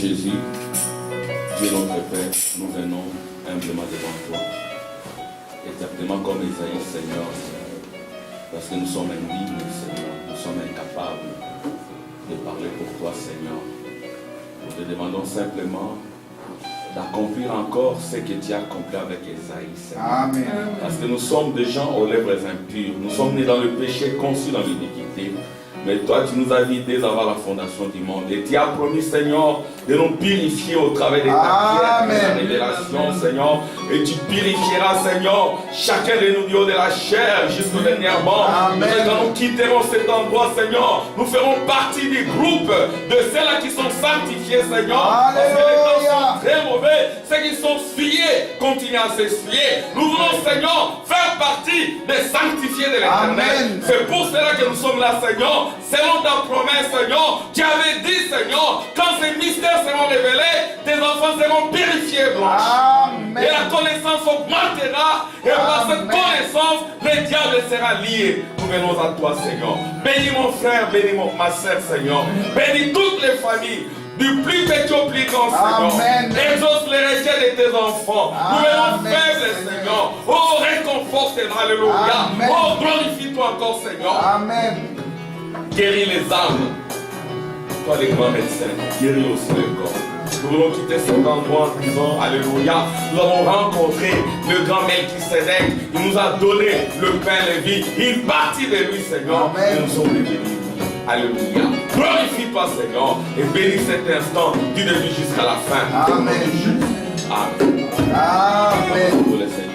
Jésus, Dieu notre Père, nous venons humblement devant toi. Exactement comme Isaïe, Seigneur, parce que nous sommes indignes, Seigneur, nous sommes incapables de parler pour toi, Seigneur. Nous te demandons simplement d'accomplir encore ce que tu as accompli avec Isaïe, Seigneur. Amen. Parce que nous sommes des gens aux lèvres impures, nous sommes nés dans le péché, conçus dans l'iniquité. Mais toi, tu nous as dit dès avant la fondation du monde. Et tu as promis, Seigneur, de nous purifier au travers de ta pierre, de la révélation, Seigneur. Et tu purifieras, Seigneur, chacun de nous du haut de la chair jusqu'au dernier mort. Et quand nous quitterons cet endroit, Seigneur, nous ferons partie du groupe de ceux-là qui sont sanctifiés, Seigneur. Parce que les temps sont très mauvais. Ceux qui sont souillés continuent à s'essuyer. Nous voulons, Seigneur, faire partie des sanctifiés de l'Éternel. C'est pour cela que nous sommes là, Seigneur. Selon ta promesse, Seigneur, tu avais dit, Seigneur, quand ces mystères seront révélés, tes enfants seront purifiés blanches. Et la connaissance augmentera. Et par cette connaissance, le diable sera lié. Nous venons à toi, Seigneur. Bénis mon frère, bénis ma soeur, Seigneur. Bénis toutes les familles. Du plus petit au plus grand, Seigneur. Exauce les requêtes de tes enfants. Nous venons faibles, Seigneur. Oh, réconforte-nous, alléluia. Oh, glorifie-toi encore, Seigneur. Amen. Guéris les âmes. Toi, les grands médecins, guéris aussi le corps. Nous voulons quitter cet endroit en disant, alléluia. Nous avons rencontré le grand Melchisedec. Il nous a donné le pain de vie. Une partie de lui, Seigneur. Et nous sommes bénis. Alléluia. Glorifie-toi, Seigneur. Et bénis cet instant du début jusqu'à la fin. Amen. Amen. Amen. Pour le Seigneur.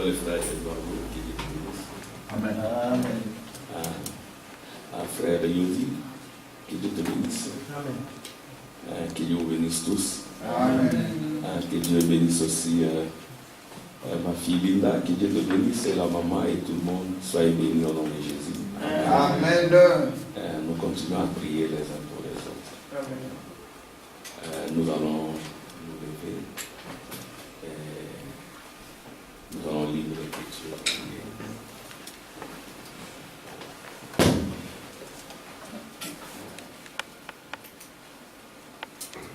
Le frère Edouard qui est bénisse. Amen. Un frère Yodi, que Dieu te bénisse. Amen. Que Dieu vous bénisse tous. Amen. Que Dieu bénisse aussi ma fille Linda, que Dieu te bénisse, et la maman et tout le monde. Soyez bénis au nom de Jésus. Amen. Nous continuons à prier les uns pour les autres. Amen. Nous allons nous lever. Nous allons lire l'Écriture.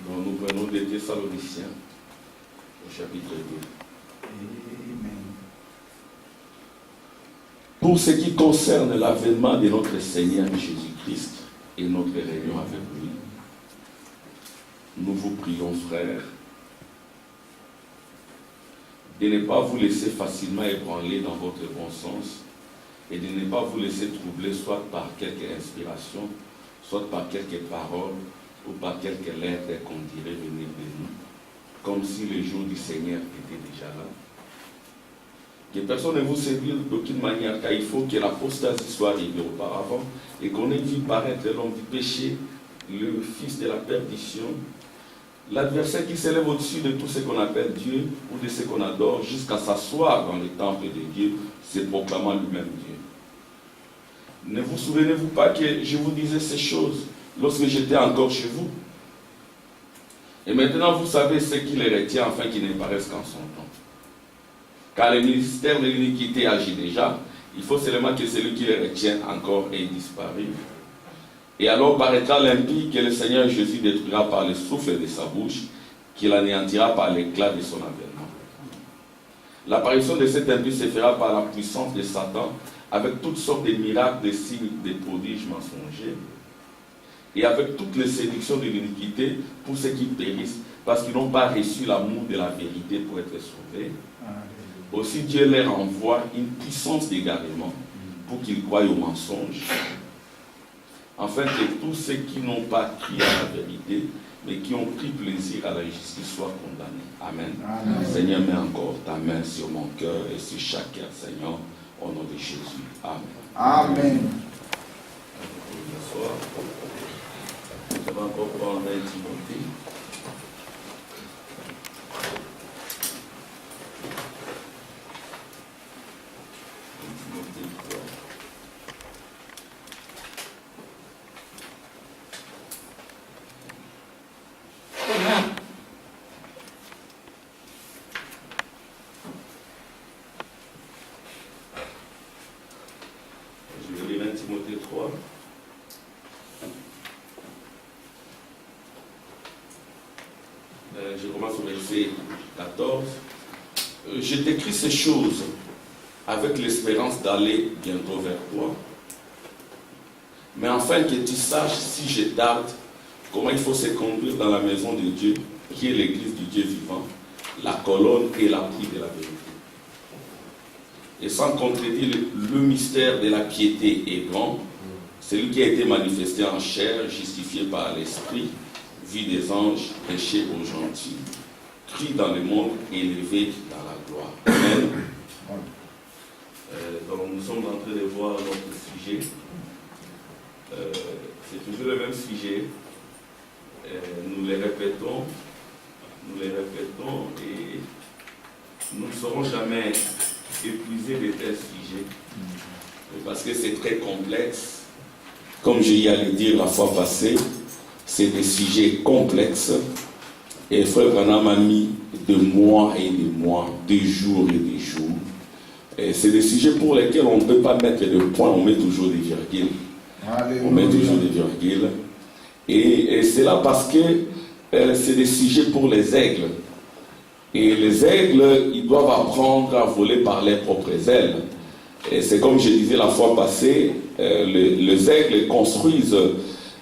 Donc nous prenons des Thessaloniciens au chapitre 2. Amen. Pour ce qui concerne l'avènement de notre Seigneur Jésus-Christ et notre réunion avec lui, nous vous prions, frères, de ne pas vous laisser facilement ébranler dans votre bon sens et de ne pas vous laisser troubler soit par quelque inspiration, soit par quelques paroles ou par quelques lettres qu'on dirait venir de nous, comme si le jour du Seigneur était déjà là. Que personne ne vous séduise d'aucune manière, car il faut que l'apostasie soit arrivée auparavant et qu'on ait vu paraître l'homme du péché, le fils de la perdition, l'adversaire qui s'élève au-dessus de tout ce qu'on appelle Dieu ou de ce qu'on adore jusqu'à s'asseoir dans le temple de Dieu, se proclamant lui-même Dieu. Ne vous souvenez-vous pas que je vous disais ces choses lorsque j'étais encore chez vous? Et maintenant vous savez ce qui les retient afin qu'ils ne paraissent qu'en son temps. Car le ministère de l'iniquité agit déjà, il faut seulement que celui qui les retient encore ait disparu. Et alors paraîtra l'impie que le Seigneur Jésus détruira par le souffle de sa bouche, qu'il anéantira par l'éclat de son avènement. L'apparition de cet impie se fera par la puissance de Satan, avec toutes sortes de miracles, de signes, de prodiges mensongers, et avec toutes les séductions de l'iniquité pour ceux qui périssent, parce qu'ils n'ont pas reçu l'amour de la vérité pour être sauvés. Aussi Dieu leur envoie une puissance d'égarement pour qu'ils croient au mensonge, afin que tous ceux qui n'ont pas cru à la vérité, mais qui ont pris plaisir à la justice, soient condamnés. Amen. Amen. Seigneur, mets encore ta main sur mon cœur et sur chaque cœur, Seigneur, au nom de Jésus. Amen. Amen. Bonsoir. Je vais encore prendre un Timothée. Je commence au verset 14. Je t'écris ces choses avec l'espérance d'aller bientôt vers toi. Mais afin que tu saches, si je tarde, comment il faut se conduire dans la maison de Dieu, qui est l'église du Dieu vivant, la colonne et l'appui de la vérité. Et sans contredire, le mystère de la piété est grand. Celui qui a été manifesté en chair, justifié par l'esprit, vu des anges, péché aux gentils, cru dans le monde, élevé dans la gloire. Amen. Donc nous sommes en train de voir notre sujet. C'est toujours le même sujet. Nous les répétons et nous ne serons jamais épuisés de tels sujets parce que c'est très complexe. Comme je y allais dire la fois passée, c'est des sujets complexes et Frère Branham a mis des mois et des mois, des jours et des jours. Et c'est des sujets pour lesquels on ne peut pas mettre de points, on met toujours des virgules. Alléluia. On met toujours des virgules. Et c'est là parce que c'est des sujets pour les aigles. Et les aigles, ils doivent apprendre à voler par leurs propres ailes. Et c'est comme je disais la fois passée, les aigles construisent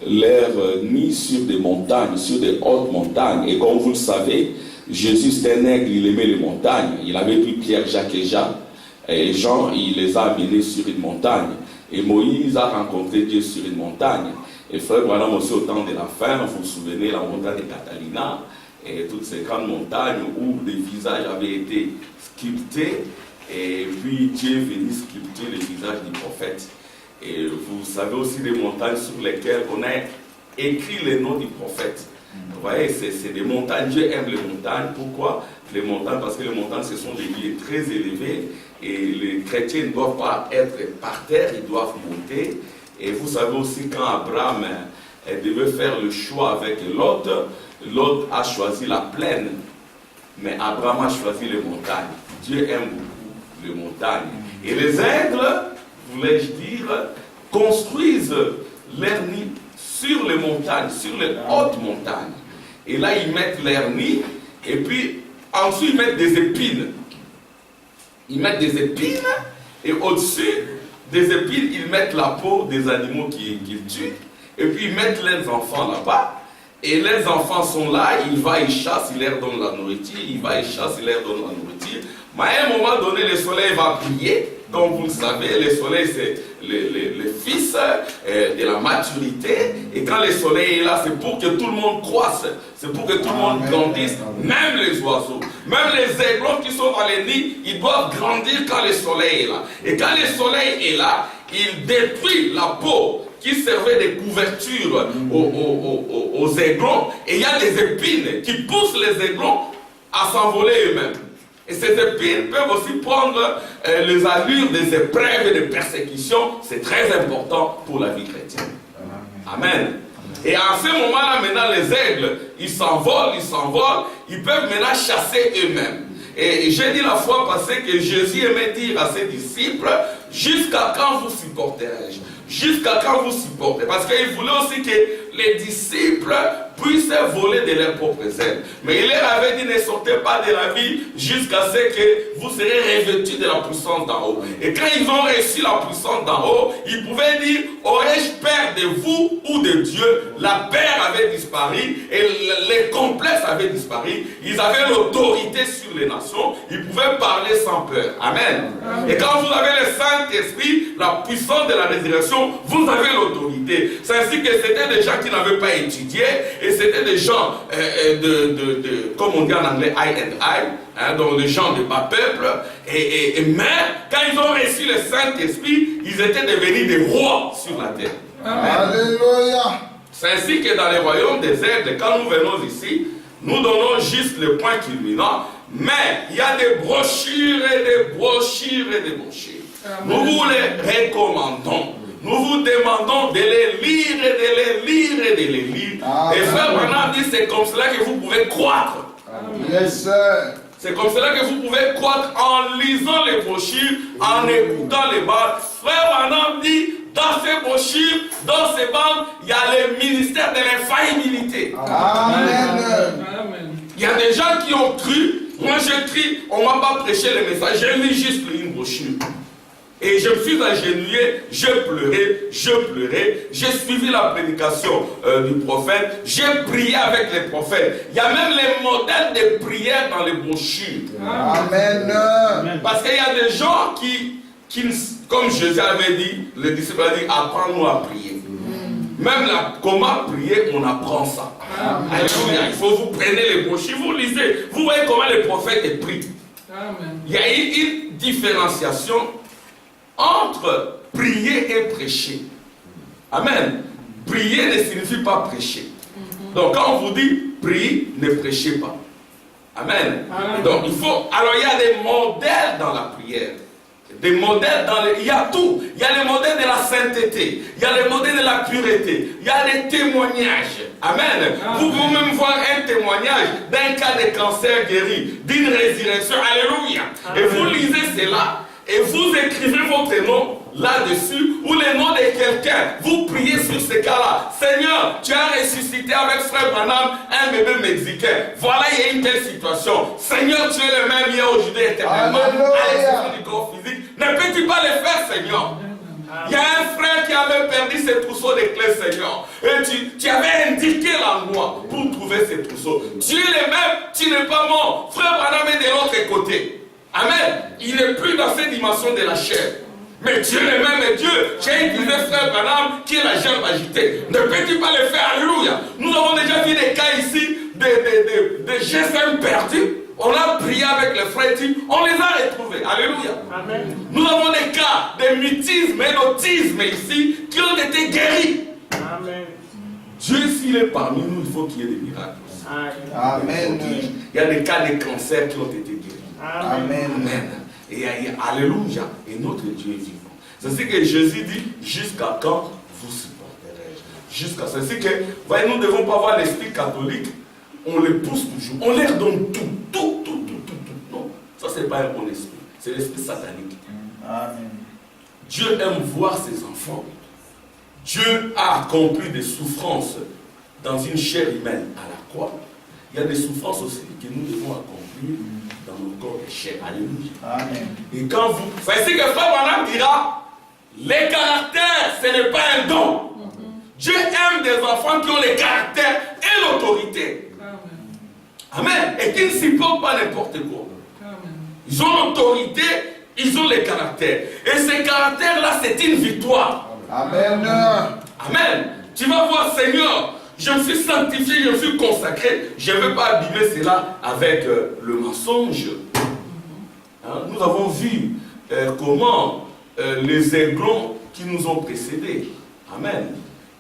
leur nid sur des montagnes, sur des hautes montagnes. Et comme vous le savez, Jésus c'était un aigle, il aimait les montagnes. Il avait pris Pierre, Jacques et Jean. Et Jean, il les a amenés sur une montagne. Et Moïse a rencontré Dieu sur une montagne. Et Frère Branham aussi au temps de la fin, vous vous souvenez, la montagne de Catalina, et toutes ces grandes montagnes où des visages avaient été sculptés, et puis Dieu est venu sculpter le visage du prophète. Et vous savez aussi des montagnes sur lesquelles on a écrit les noms du prophète. Vous voyez, c'est des montagnes, Dieu aime les montagnes. Pourquoi les montagnes? Parce que les montagnes, ce sont des lieux très élevés, et les chrétiens ne doivent pas être par terre, ils doivent monter. Et vous savez aussi quand Abraham devait faire le choix avec Lot, Lot a choisi la plaine, mais Abraham a choisi les montagnes. Dieu aime beaucoup les montagnes. Et les aigles, voulais-je dire, construisent leur nid sur les montagnes, sur les hautes montagnes. Et là, ils mettent leur nid, et puis ensuite, ils mettent des épines. Ils mettent des épines, et au-dessus des épines, ils mettent la peau des animaux qu'ils tuent, et puis ils mettent leurs enfants là-bas, et les enfants sont là, ils vont, ils chassent, ils leur donnent la nourriture, ils vont, ils chassent, ils leur donnent la nourriture. Mais à un moment donné, le soleil va briller, comme vous le savez, le soleil c'est le fils de la maturité, et quand le soleil est là, c'est pour que tout le monde croisse, c'est pour que tout le monde grandisse, même les oiseaux, même les aiglons qui sont dans les nids, ils doivent grandir quand le soleil est là. Et quand le soleil est là, il détruit la peau qui servait de couverture aux aiglons, et il y a des épines qui poussent les aiglons à s'envoler eux-mêmes. Et ces épines peuvent aussi prendre les allures des épreuves et des persécutions. C'est très important pour la vie chrétienne. Amen. Et à ce moment-là, maintenant, les aigles, ils s'envolent, ils peuvent maintenant chasser eux-mêmes. Et j'ai dit la fois passée que Jésus aimait dire à ses disciples, jusqu'à quand vous supporterai-je? Jusqu'à quand vous supportez? Parce qu'il voulait aussi que les disciples puissent voler de leurs propres ailes. Mais il leur avait dit, ne sortez pas de la vie jusqu'à ce que vous serez revêtus de la puissance d'en haut. Et quand ils ont reçu la puissance d'en haut, ils pouvaient dire, aurais-je peur de vous ou de Dieu? La peur avait disparu et les complexes avaient disparu. Ils avaient l'autorité sur les nations. Ils pouvaient parler sans peur. Amen. Amen. Et quand vous avez le Saint-Esprit, la puissance de la résurrection, vous avez l'autorité. C'est ainsi que c'était des gens qui n'avaient pas étudié, et c'était des gens comme on dit en anglais, eye and eye, donc des gens de bas peuple, mais quand ils ont reçu le Saint-Esprit, ils étaient devenus des rois sur la terre. Alléluia. C'est ainsi que dans les royaumes des aigles, quand nous venons ici, nous donnons juste le point culminant, mais il y a des brochures et des brochures et des brochures. Nous vous les recommandons. Nous vous demandons de les lire et de les lire et de les lire. Et Frère Branham dit, c'est comme cela que vous pouvez croître. Yes, sir. C'est comme cela que vous pouvez croître en lisant les brochures, en écoutant les bandes. Frère Branham dit, dans ces brochures, dans ces bandes, il y a le ministère de l'infaillibilité. Amen. Il y a des gens qui ont cru. Moi, je crie, on ne m'a pas prêché le message. J'ai lu juste une brochure. Et je me suis agenouillé, je pleurais, j'ai suivi la prédication du prophète, j'ai prié avec les prophètes. Il y a même les modèles de prière dans les brochures. Amen. Parce qu'il y a des gens qui, comme Jésus avait dit, le disciple a dit, apprends-nous à prier. Même comment prier, on apprend ça. Alléluia. Il faut vous prenez les brochures, vous lisez, vous voyez comment les prophètes prient. Il y a une différenciation entre prier et prêcher. Amen. Prier ne signifie pas prêcher. Donc quand on vous dit priez, ne prêchez pas. Amen. Donc il faut. Alors il y a des modèles dans la prière. Des modèles il y a tout. Il y a les modèles de la sainteté. Il y a les modèles de la pureté. Il y a les témoignages. Amen. Vous pouvez même voir un témoignage d'un cas de cancer guéri, d'une résurrection. Alléluia. Et vous lisez cela. Et vous écrivez votre nom là-dessus ou le nom de quelqu'un. Vous priez sur ce cas-là. Seigneur, tu as ressuscité avec frère Branham un bébé mexicain. Voilà, il y a une telle situation. Seigneur, tu es le même hier, aujourd'hui, éternellement. À l'exception du corps physique. Ne peux-tu pas le faire, Seigneur? Il y a un frère qui avait perdu ses trousseaux de clés, Seigneur. Et tu avais indiqué l'endroit pour trouver ses trousseaux. Tu es le même, tu n'es pas mort. Frère Branham est de l'autre côté. Amen. Il n'est plus dans cette dimension de la chair. Mais Dieu le même Dieu. J'ai utilisé frère Branham qui est la jambe agitée. Ne peux-tu pas le faire? Alléluia. Nous avons déjà vu des cas ici de GSM perdus. On a prié avec les frères, on les a retrouvés. Alléluia. Amen. Nous avons des cas de mutisme et d'autisme ici qui ont été guéris. Amen. Dieu, s'il est parmi nous, il faut qu'il y ait des miracles. Amen. Il y a des cas de cancer qui ont été guéris. Amen. Amen. Et alléluia. Et notre Dieu est vivant. C'est ce que Jésus dit, jusqu'à quand vous supporterez. Jusqu'à ce que, voyez, nous ne devons pas voir l'esprit catholique, on les pousse toujours, on leur donne tout. Non, ça c'est pas un bon esprit, c'est l'esprit satanique. Amen. Dieu aime voir ses enfants. Dieu a accompli des souffrances dans une chair humaine à la croix. Il y a des souffrances aussi que nous devons accomplir dans nos corps de chair. Alléluia. Amen. Et quand vous... C'est ce que Frère Branham dira, les caractères, ce n'est pas un don. Dieu aime des enfants qui ont les caractères et l'autorité. Amen. Et qui ne supportent pas n'importe quoi. Ils ont l'autorité, ils ont les caractères. Et ces caractères-là, c'est une victoire. Amen. Amen. Tu vas voir, Seigneur, je me suis sanctifié, je me suis consacré. Je ne veux pas abîmer cela avec le mensonge. Hein? Nous avons vu comment les aiglons qui nous ont précédés, amen,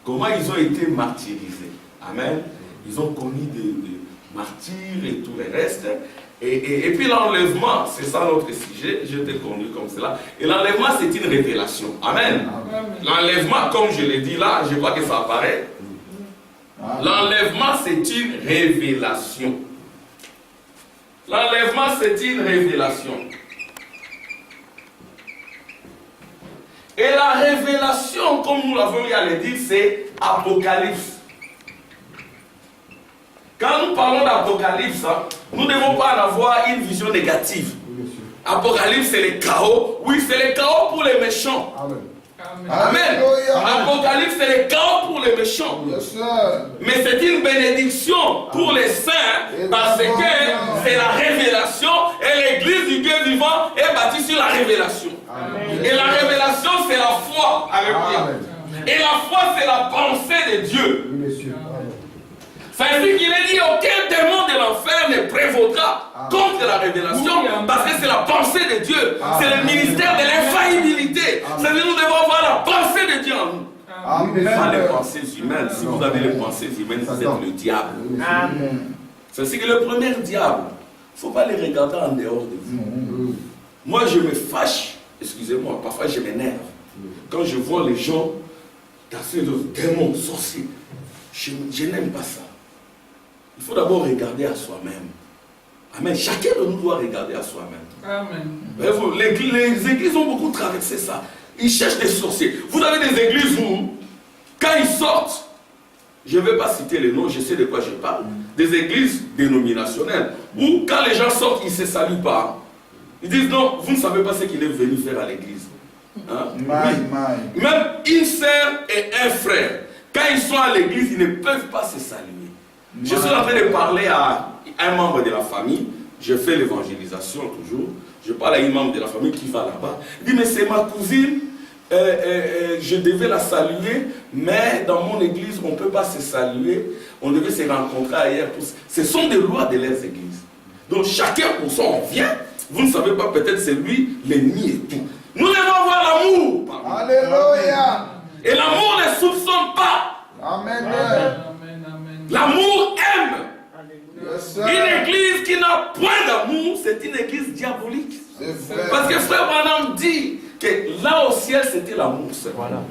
comment ils ont été martyrisés. Amen. Ils ont connu des martyrs et tout le reste. Et puis l'enlèvement, c'est ça notre sujet, je t'ai conduit comme cela. Et l'enlèvement, c'est une révélation. Amen. L'enlèvement, comme je l'ai dit là, je crois que ça apparaît. L'enlèvement, c'est une révélation. L'enlèvement, c'est une révélation. Et la révélation, comme nous l'avons dit, c'est Apocalypse. Quand nous parlons d'Apocalypse, nous ne devons pas en avoir une vision négative. Apocalypse, c'est le chaos. Oui, c'est le chaos pour les méchants. Amen. Amen. Apocalypse, c'est le chaos pour les méchants. Mais c'est une bénédiction pour les saints parce que c'est la révélation et l'église du Dieu vivant est bâtie sur la révélation. Amen. Et la révélation, c'est la foi. Alléluia. Et la foi, c'est la pensée de Dieu. C'est ainsi qu'il est dit, aucun démon de l'enfer ne prévaudra contre la révélation, parce que c'est la pensée de Dieu. C'est le ministère de l'infaillibilité. C'est-à-dire nous devons avoir la pensée de Dieu en nous. Pas les pensées humaines. Si vous avez les pensées humaines, vous êtes le diable. C'est ainsi que le premier diable, il ne faut pas les regarder en dehors de vous. Moi, je me fâche, excusez-moi, parfois je m'énerve. Quand je vois les gens dans ces démons sorciers, je n'aime pas ça. Il faut d'abord regarder à soi-même. Amen. Chacun de nous doit regarder à soi-même. Amen. Les églises ont beaucoup traversé ça. Ils cherchent des sorciers. Vous avez des églises où, quand ils sortent, je ne vais pas citer les noms, je sais de quoi je parle, des églises dénominationnelles, où quand les gens sortent, ils ne se saluent pas. Ils disent non, vous ne savez pas ce qu'il est venu faire à l'église. Hein? Oui. Même une sœur et un frère, quand ils sont à l'église, ils ne peuvent pas se saluer. Je suis en train de parler à un membre de la famille, je fais l'évangélisation toujours, je parle à un membre de la famille qui va là-bas, il dit mais c'est ma cousine, je devais la saluer, mais dans mon église, on ne peut pas se saluer, on devait se rencontrer ailleurs. Ce sont des lois de leurs églises. Donc chacun pour soi, on vient, vous ne savez pas, peut-être c'est lui, l'ennemi et tout. Nous devons avoir l'amour. Alléluia. Et l'amour ne soupçonne pas. Amen. L'amour aime. Yes, Une église qui n'a point d'amour, c'est une église diabolique. Parce que frère Branham dit que là au ciel, c'était l'amour. Voilà.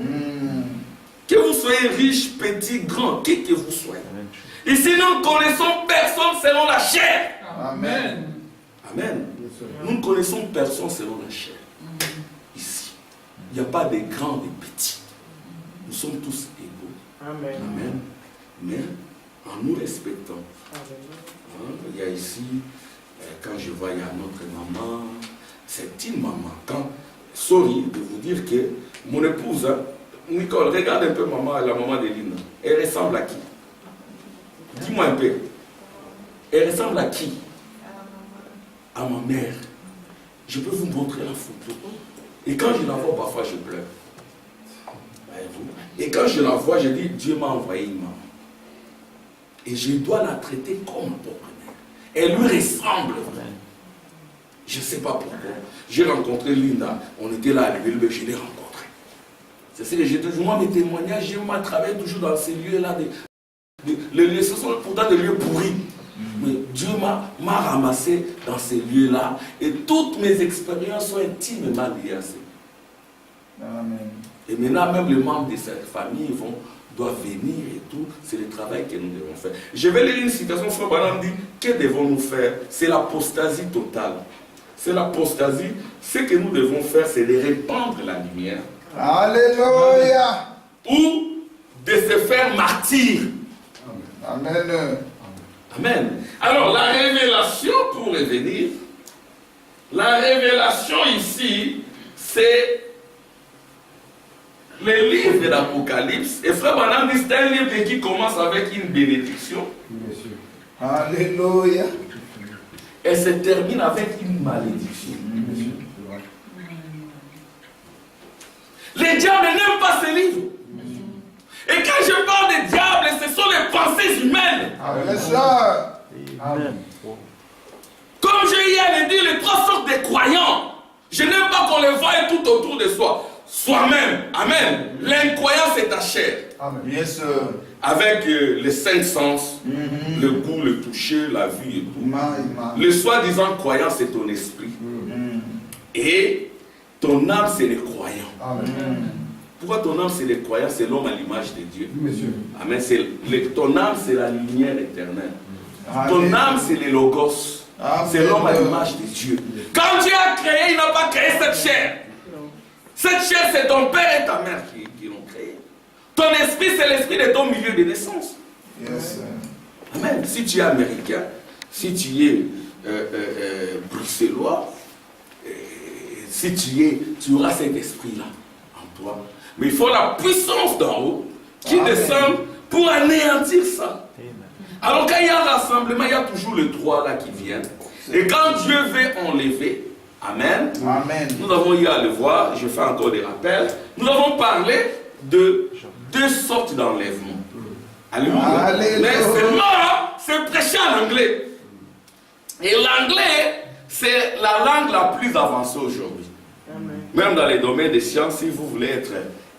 Que vous soyez riche, petit, grand, qui que vous soyez. Ici, nous ne connaissons personne selon la chair. Amen. Amen. Nous ne connaissons personne selon la chair. Ici, il n'y a pas de grands et de petits. Nous sommes tous égaux. Amen. Amen. Mais en nous respectant. Il y a ici, quand je vois, il y a notre maman. C'est une maman. Sorry de vous dire que mon épouse, Nicole, regarde un peu maman, la maman de Lina. Elle ressemble à qui? Dis-moi un peu. Elle ressemble à qui? À ma mère. Je peux vous montrer la photo. Et quand je la vois, parfois je pleure. Et quand je la vois, je dis, Dieu m'a envoyé une maman. Et je dois la traiter comme ma propre mère. Elle lui ressemble vraiment. Je ne sais pas pourquoi. J'ai rencontré Linda. On était là à l'île, je l'ai rencontrée. C'est ce que j'ai toujours, moi, mes témoignages, je m'ai travaillé toujours dans ces lieux-là. Les lieux, ce sont pourtant des lieux pourris. Mais Dieu m'a ramassé dans ces lieux-là. Et toutes mes expériences sont intimement liées à ça. Amen. Et maintenant, même les membres de cette famille doivent venir et tout. C'est le travail que nous devons faire. Je vais lire une citation. Frère Branham dit, que devons-nous faire? C'est l'apostasie totale. C'est l'apostasie. Ce que nous devons faire, c'est de répandre la lumière. Alléluia. Ou de se faire martyr. Amen. Amen. Alors, la révélation, pour revenir, la révélation ici, c'est le livre d'Apocalypse. Et frère Branham dit, c'est un livre qui commence avec une bénédiction. Alléluia. Et se termine avec une malédiction. Les diables n'aiment pas ce livre. Et quand je parle des diables, ce sont les pensées humaines. Amen. Amen. Comme j'ai hier dit, les trois sortes de croyants. Je n'aime pas qu'on les voie tout autour de soi. Soi-même. Amen. L'incroyance c'est ta chair. Amen. Yes, sir. Avec les cinq sens, le goût, le toucher, la vue et tout. Le soi-disant croyant, c'est ton esprit. Et ton âme, c'est les croyants. Amen. Pourquoi ton âme, c'est les croyants? C'est l'homme à l'image de Dieu. Monsieur. Amen. Ton âme, c'est la lumière éternelle. Ton âme, c'est les logos. C'est l'homme à l'image de Dieu. Quand Dieu a créé, il n'a pas créé cette chair. Cette chair, c'est ton père et ta mère qui l'ont créé. Ton esprit, c'est l'esprit de ton milieu de naissance. Yes. Amen. Si tu es américain, si tu es bruxellois, si tu auras cet esprit-là en toi. Mais il faut la puissance d'en haut qui descend pour anéantir ça. Alors quand il y a un rassemblement, il y a toujours les trois là qui viennent. Et quand Dieu veut enlever, Amen. Amen. Nous avons eu à le voir, je fais encore des rappels. Nous avons parlé de deux sortes d'enlèvement. Alléluia. Mais c'est prêché en anglais. Et l'anglais, c'est la langue la plus avancée aujourd'hui. Même dans les domaines des sciences, si vous voulez être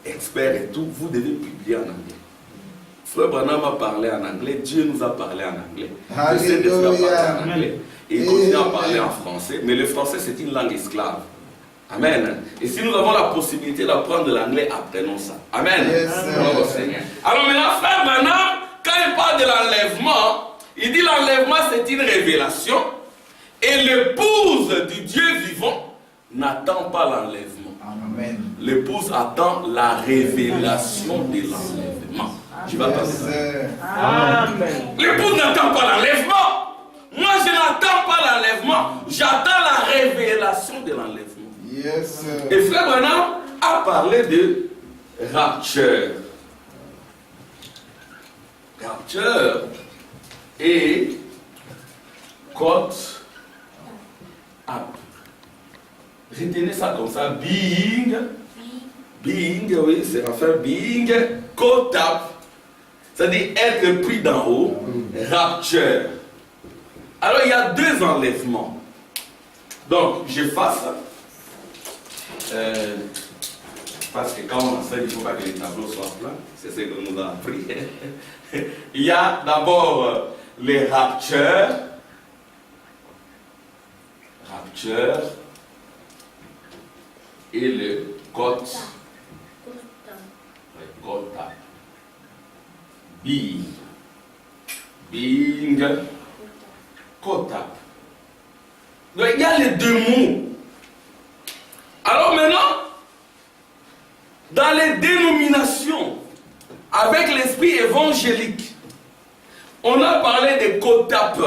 expert et tout, vous devez publier en anglais. Frère Branham a parlé en anglais, Dieu nous a parlé en anglais. Alléluia. Et il continue à parler en français, mais le français c'est une langue esclave. Amen. Et si nous avons la possibilité d'apprendre l'anglais, apprenons ça. Amen. Yes, Gloire au Seigneur. Alors maintenant, frère Branham, quand il parle de l'enlèvement, il dit l'enlèvement c'est une révélation. Et l'épouse du Dieu vivant n'attend pas l'enlèvement. Amen. L'épouse attend la révélation de l'enlèvement. Tu vas passer. Amen. L'épouse n'attend pas l'enlèvement. Moi, je n'attends pas l'enlèvement. J'attends la révélation de l'enlèvement. Yes. Et frère Branham a parlé de rapture. Rapture et caught up. Retenez ça comme ça. Being, oui, c'est faire being, caught up. C'est-à-dire être pris d'en haut. Rapture. Alors il y a deux enlèvements. Donc j'efface. Parce que quand on enseigne, il ne faut pas que les tableaux soient pleins. C'est ce qu'on nous a appris. Il y a d'abord les raptures. Rapture. Et le caught. Caught up. Being. Being. Caught up. Donc il y a les deux mots. Alors maintenant, dans les dénominations, avec l'esprit évangélique, on a parlé des caught-up.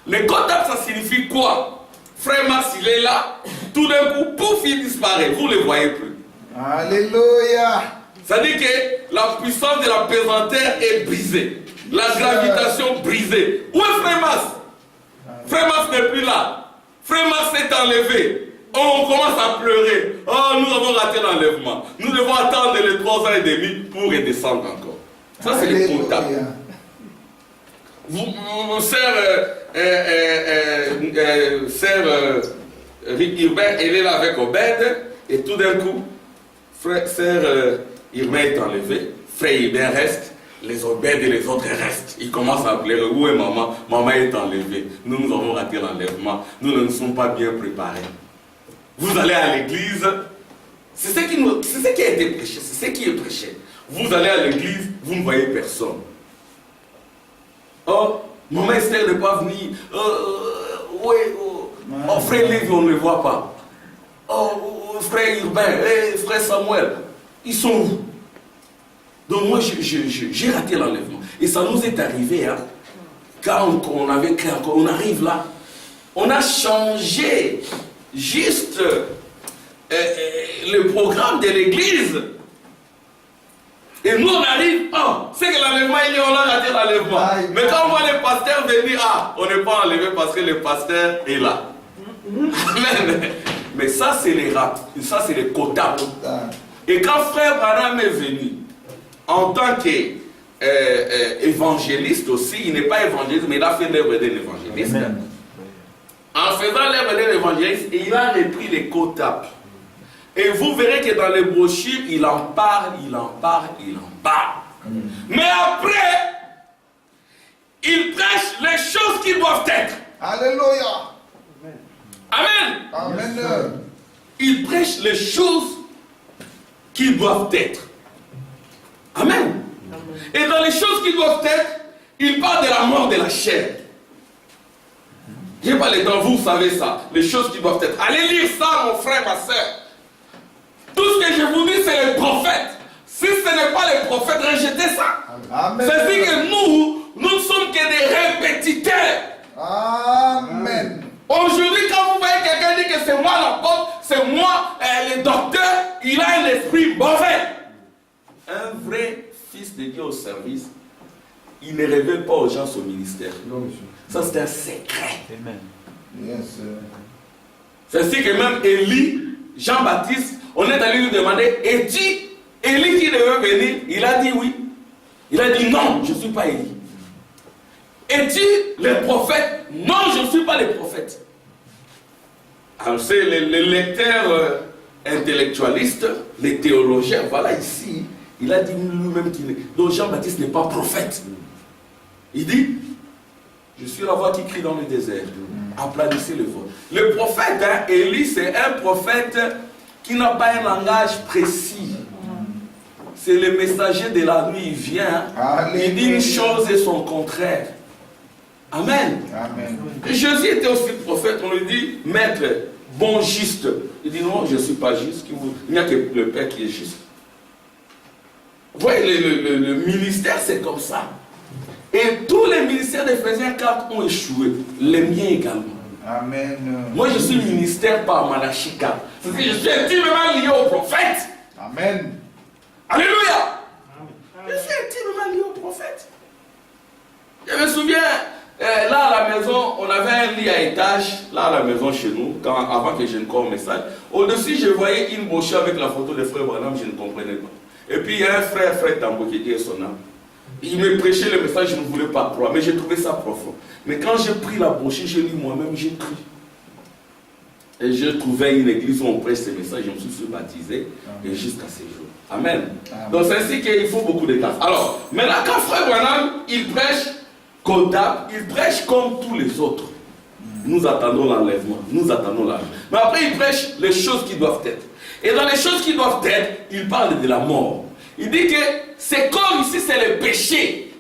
Les caught-up, ça signifie quoi? Frère Mars, il est là, tout d'un coup, pouf, il disparaît, vous ne le voyez plus. Alléluia. Ça dit que la puissance de la pesanteur est brisée, la gravitation brisée. Où est Frère Mars? Frère Mars n'est plus là. Frère Mars s'est enlevé. On commence à pleurer. Oh, nous avons raté l'enlèvement. Nous devons attendre les 3 ans et demi pour redescendre encore. Ça, c'est les comptables. Sœur Rick Hubert, elle est là avec Obed. Et tout d'un coup, sœur Hubert est enlevé. Frère Hubert reste. Les Obed et les autres restent. Ils commencent à pleurer. Où est maman? Maman est enlevée. Nous avons raté l'enlèvement. Nous ne nous sommes pas bien préparés. Vous allez à l'église, c'est ce qui a été prêché, c'est ce qui est prêché. Vous allez à l'église, vous ne voyez personne. Oh, maman Esther n'est pas venue. Oh, frère Lévi, on ne le voit pas. Oh, frère Urbain, frère Samuel, ils sont où? Donc moi, j'ai raté l'enlèvement. Et ça nous est arrivé, hein, quand on avait créé encore, on arrive là, on a changé juste le programme de l'église. Et nous on arrive, c'est que l'enlèvement il est, on a raté l'enlèvement. Mais quand on voit les pasteurs venir, on n'est pas enlevé parce que le pasteur est là. Amen. Mais ça c'est les quotas. Et quand frère Branham est venu, en tant qu'évangéliste aussi, il n'est pas évangéliste, mais il a fait l'œuvre d'un évangéliste. Amen. En faisant l'œuvre d'un évangéliste, il a repris les quotas. Et vous verrez que dans les brochures, il en parle. Mais après, il prêche les choses qui doivent être. Alléluia. Amen. Amen. Il prêche les choses qui doivent être. Amen. Et dans les choses qui doivent être, il parle de la mort de la chair. Je n'ai pas le temps, vous savez ça, les choses qui doivent être. Allez lire ça, mon frère, ma soeur. Tout ce que je vous dis, c'est les prophètes. Si ce n'est pas les prophètes, rejetez ça. C'est-à-dire que nous ne sommes que des répétiteurs. Amen. Aujourd'hui, quand vous voyez quelqu'un dire que c'est moi l'apôtre, c'est moi le docteur, il a un esprit mauvais. Un vrai fils de Dieu au service, il ne révèle pas aux gens son ministère. Ça, c'est un secret. Amen. Yes. C'est-à-dire que même Élie, Jean-Baptiste, on est allé lui demander, es-tu Élie qui devait venir? Il a dit oui. Il a dit non, je ne suis pas Élie. Es-tu le prophète? Non, je ne suis pas le prophète. Alors c'est les lecteurs intellectualistes, les théologiens, voilà ici, il a dit lui-même qu'il est. Donc Jean-Baptiste n'est pas prophète. Il dit, je suis la voix qui crie dans le désert. Aplanissez le vent. Le prophète, Élie, c'est un prophète qui n'a pas un langage précis. C'est le messager de la nuit, il vient, il dit une chose et son contraire. Amen. Amen. Et Jésus était aussi prophète, on lui dit, maître, bon juste. Il dit non, je ne suis pas juste, il n'y a que le Père qui est juste. Vous voyez, le ministère, c'est comme ça. Et tous les ministères d'Éphésiens 4 ont échoué. Les miens également. Amen. Moi, je suis ministère par Malachie 4. C'est-à-dire que je suis intimement lié au prophète. Amen. Alléluia. Je suis intimement lié au prophète. Je me souviens, là à la maison, on avait un lit à étage, là à la maison chez nous, avant que je ne corps message. Au-dessus, je voyais une brochure avec la photo de frère Branham, je ne comprenais pas. Et puis il y a un frère Tambo qui était son âme. Il me prêchait le message, je ne voulais pas croire, mais j'ai trouvé ça profond. Mais quand j'ai pris la brochure, j'ai lu moi-même, j'ai cru. Et je trouvais une église où on prêche ces messages, je me suis baptisé, et jusqu'à ces jours. Amen. Amen. Donc c'est ainsi qu'il faut beaucoup de grâce. Alors, maintenant quand frère Branham, il prêche comptable, il prêche comme tous les autres. Nous attendons l'enlèvement, nous attendons l'enlèvement. Mais après, il prêche les choses qui doivent être. Et dans les choses qui doivent être, il parle de la mort. Il dit que c'est comme ici, c'est le péché.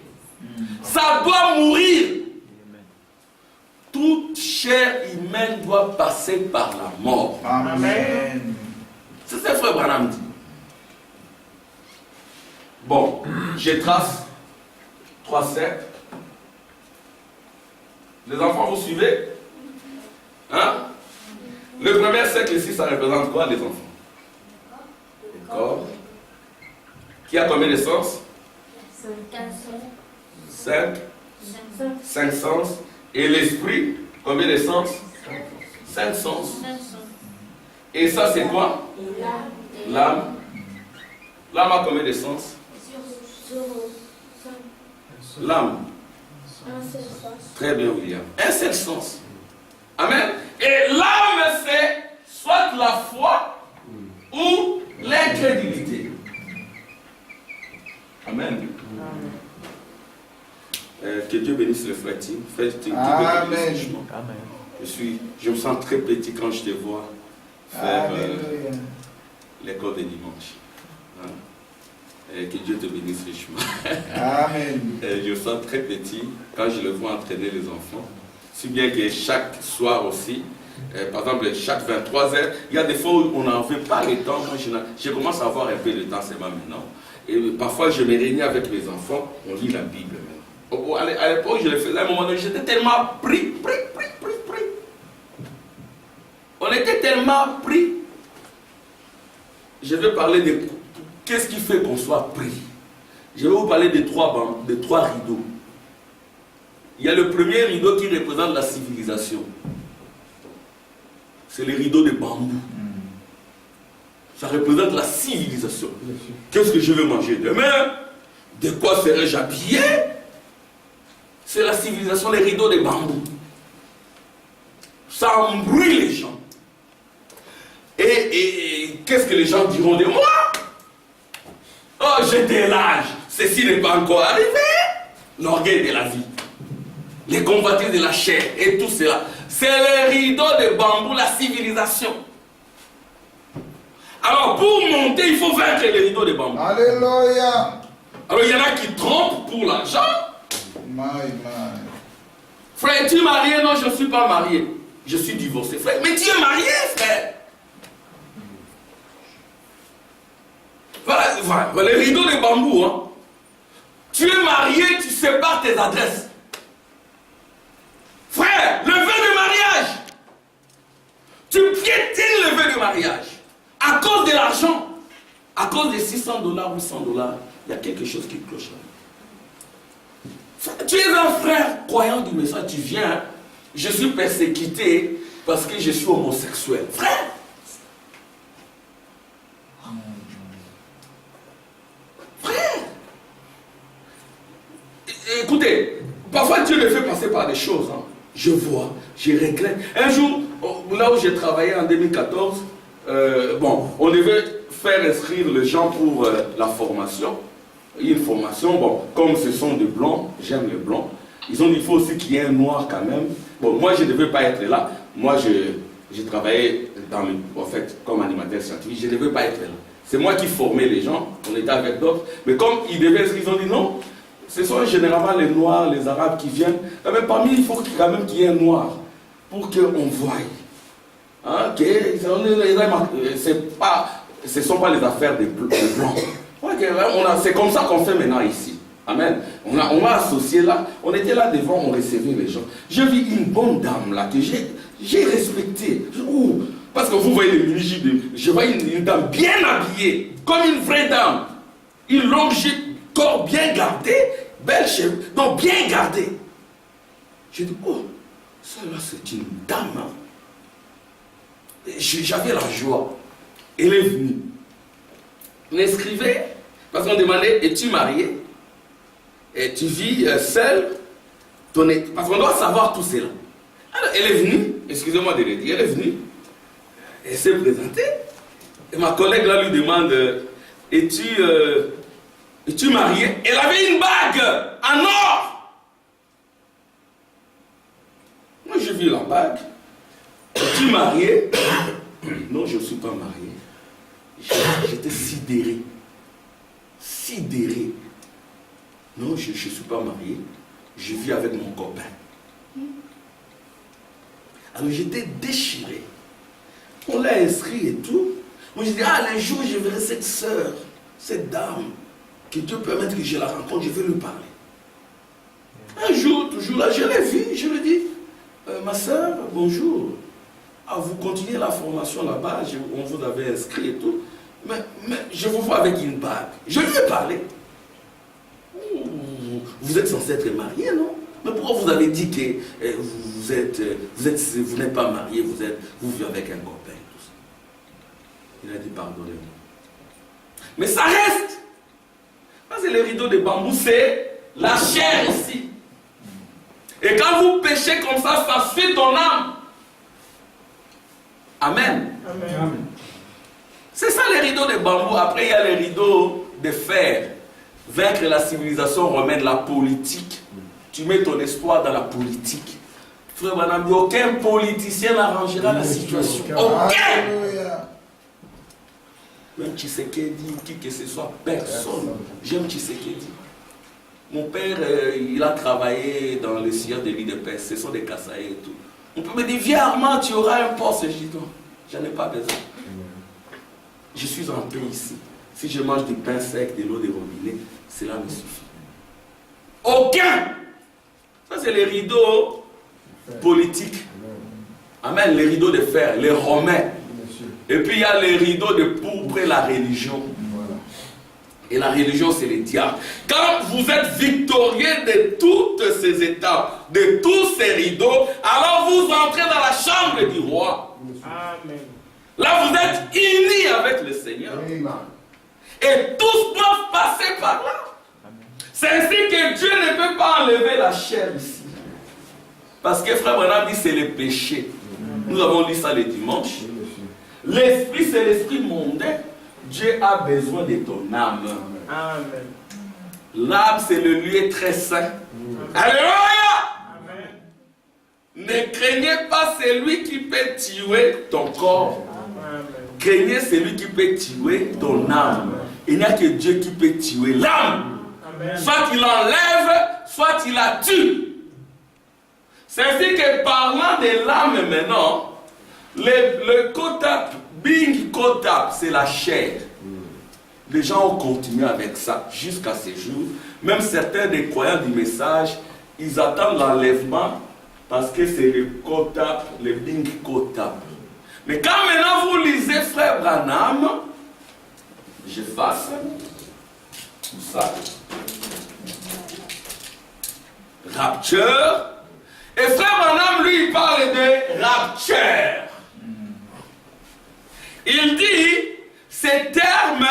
Ça doit mourir. Toute chair humaine doit passer par la mort. Amen. C'est ce que frère Branham dit. Bon, je trace 3 cercles. Les enfants, vous suivez? Hein? Le premier cercle ici, ça représente quoi, les enfants? Le corps. Qui a combien de sens? 5 sens. Et l'esprit, combien de sens? 5 sens. Et ça, c'est quoi? L'âme. L'âme a combien de sens? L'âme. Très bien, William. Un seul sens. Amen. Et l'âme, c'est soit la foi ou l'incrédulité. Amen. Que Dieu bénisse le frère Tim. Amen. Je me sens très petit quand je te vois faire l'école de dimanche. Hein? Que Dieu te bénisse richement. Amen. Je me sens très petit quand je le vois entraîner les enfants. Si bien que chaque soir aussi, par exemple, chaque 23 heures, il y a des fois où on n'en fait pas le temps. Moi, je commence à avoir un peu de temps seulement maintenant. Et parfois, je me réunis avec mes enfants, on lit la Bible. À l'époque, je le faisais à un moment donné, j'étais tellement pris. On était tellement pris. Je vais parler de qu'est-ce qui fait qu'on soit pris. Je vais vous parler de trois rideaux. Il y a le premier rideau qui représente la civilisation. C'est le rideau de bambou. Ça représente la civilisation. Qu'est-ce que je vais manger demain? De quoi serai-je habillé? C'est la civilisation, les rideaux de bambou. Ça embrouille les gens. Et qu'est-ce que les gens diront de moi? Oh, j'ai de l'âge. Ceci n'est pas encore arrivé. L'orgueil de la vie. Les convoitises de la chair et tout cela. C'est les rideaux de bambou, la civilisation. Alors, pour monter, il faut vaincre les rideaux de bambou. Alléluia. Alors, il y en a qui trompent pour l'argent. Frère, es-tu marié? Non, je ne suis pas marié. Je suis divorcé. Frère, mais tu es marié, frère. Voilà les rideaux de bambou. Hein. Tu es marié, tu sépares tes adresses. Frère, le vœu de mariage. Tu piétines le vœu de mariage. À cause de l'argent. À cause de $600, $800, il y a quelque chose qui cloche là. Tu es un frère croyant du message, tu viens, je suis persécuté parce que je suis homosexuel. Frère! Frère! Écoutez, parfois Dieu me fait passer par des choses. Hein. Je vois, je regrette. Un jour, là où j'ai travaillé en 2014, on devait faire inscrire les gens pour la formation. Une formation, bon, comme ce sont des blancs, j'aime les blancs, ils ont dit qu'il faut aussi qu'il y ait un noir quand même. Bon, moi je ne devais pas être là. Moi j'ai travaillé en fait, comme animateur scientifique, je ne devais pas être là. C'est moi qui formais les gens, on était avec d'autres. Mais comme ils devaient, ils ont dit non, ce sont généralement les noirs, les arabes qui viennent. Mais parmi il faut quand même qu'il y ait un noir pour qu'on voie. Hein, ce ne sont pas les affaires des blancs. Ouais, c'est comme ça qu'on fait maintenant ici. Amen. On m'a associé là, on était là devant, on recevait les gens. J'ai vu une bonne dame là que j'ai respectée. Parce que vous voyez les mini-jupes, je vois une dame bien habillée, comme une vraie dame. Une longue jupe, corps bien gardé, belle cheveux, donc bien gardé. J'ai dit, oh, ça là c'est une dame. Hein. J'avais la joie. Elle est venue. On écrivait, parce qu'on demandait, es-tu marié? Et tu vis seule? Parce qu'on doit savoir tout cela. Alors, elle est venue, excusez-moi de le dire, elle est venue. Elle s'est présentée. Et ma collègue là lui demande, es-tu marié? Elle avait une bague en or. Moi j'ai vu la bague. Es-tu marié? Non, je ne suis pas marié. J'étais sidéré. Sidéré. Non, je ne suis pas marié. Je vis avec mon copain. Alors j'étais déchiré. On l'a inscrit et tout. Moi je dis, les jours je verrai cette sœur, cette dame, que Dieu permette que je la rencontre, je vais lui parler. Un jour, toujours là, je l'ai vue, je lui dis, ma sœur, bonjour. Ah, vous continuez la formation là-bas, on vous avait inscrit et tout. Mais je vous vois avec une bague. Je lui ai parlé. Vous êtes censé être marié, non? Mais pourquoi vous avez dit que vous n'êtes pas marié, vous vivez avec un copain? Tout ça. Il a dit, pardonnez-moi. Mais ça reste. Parce que les rideaux de bambou, c'est la chair ici. Et quand vous péchez comme ça suit ton âme. Amen. Amen. C'est ça les rideaux de bambou. Après, il y a les rideaux de fer. Vaincre la civilisation romaine, la politique. Tu mets ton espoir dans la politique. Frère Branham, aucun politicien n'arrangera la situation. Aucun. Même Tshisekedi, qui que ce soit, personne. J'aime Tshisekedi. Mon père, il a travaillé dans le sillage de l'IDPS. Ce sont des Kassaïs et tout. On peut me dire, viens Armand, tu auras un poste. Je dis non, j'en ai pas besoin. Je suis en paix ici. Si je mange du pain sec, de l'eau de robinet, cela me suffit. Aucun. Ça, c'est les rideaux politiques. Amen. Les rideaux de fer, les Romains. Et puis, il y a les rideaux de pourpre et la religion. Et la religion, c'est le diable. Quand vous êtes victorieux de toutes ces étapes, de tous ces rideaux, alors vous entrez dans la chambre du roi. Amen. Là, vous êtes unis avec le Seigneur. Et tous doivent passer par là. C'est ainsi que Dieu ne peut pas enlever la chair ici. Parce que frère Branham dit c'est le péché. Nous avons lu ça le dimanche. L'esprit, c'est l'esprit mondain. Dieu a besoin de ton âme. Amen. L'âme, c'est le lieu très saint. Alléluia! Amen. Ne craignez pas celui qui peut tuer ton corps. Amen. Craignez celui qui peut tuer ton âme. Il n'y a que Dieu qui peut tuer l'âme. Amen. Soit il enlève, soit il la tue. C'est ainsi que parlant de l'âme maintenant, le kotap, bing kotap, c'est la chair. Les gens ont continué avec ça jusqu'à ce jour. Même certains des croyants du message, ils attendent l'enlèvement parce que c'est le kotap, le bing kotap. Mais quand maintenant vous lisez frère Branham, j'efface tout ça. Rapture. Et frère Branham, lui, il parle de rapture. Il dit, ces termes,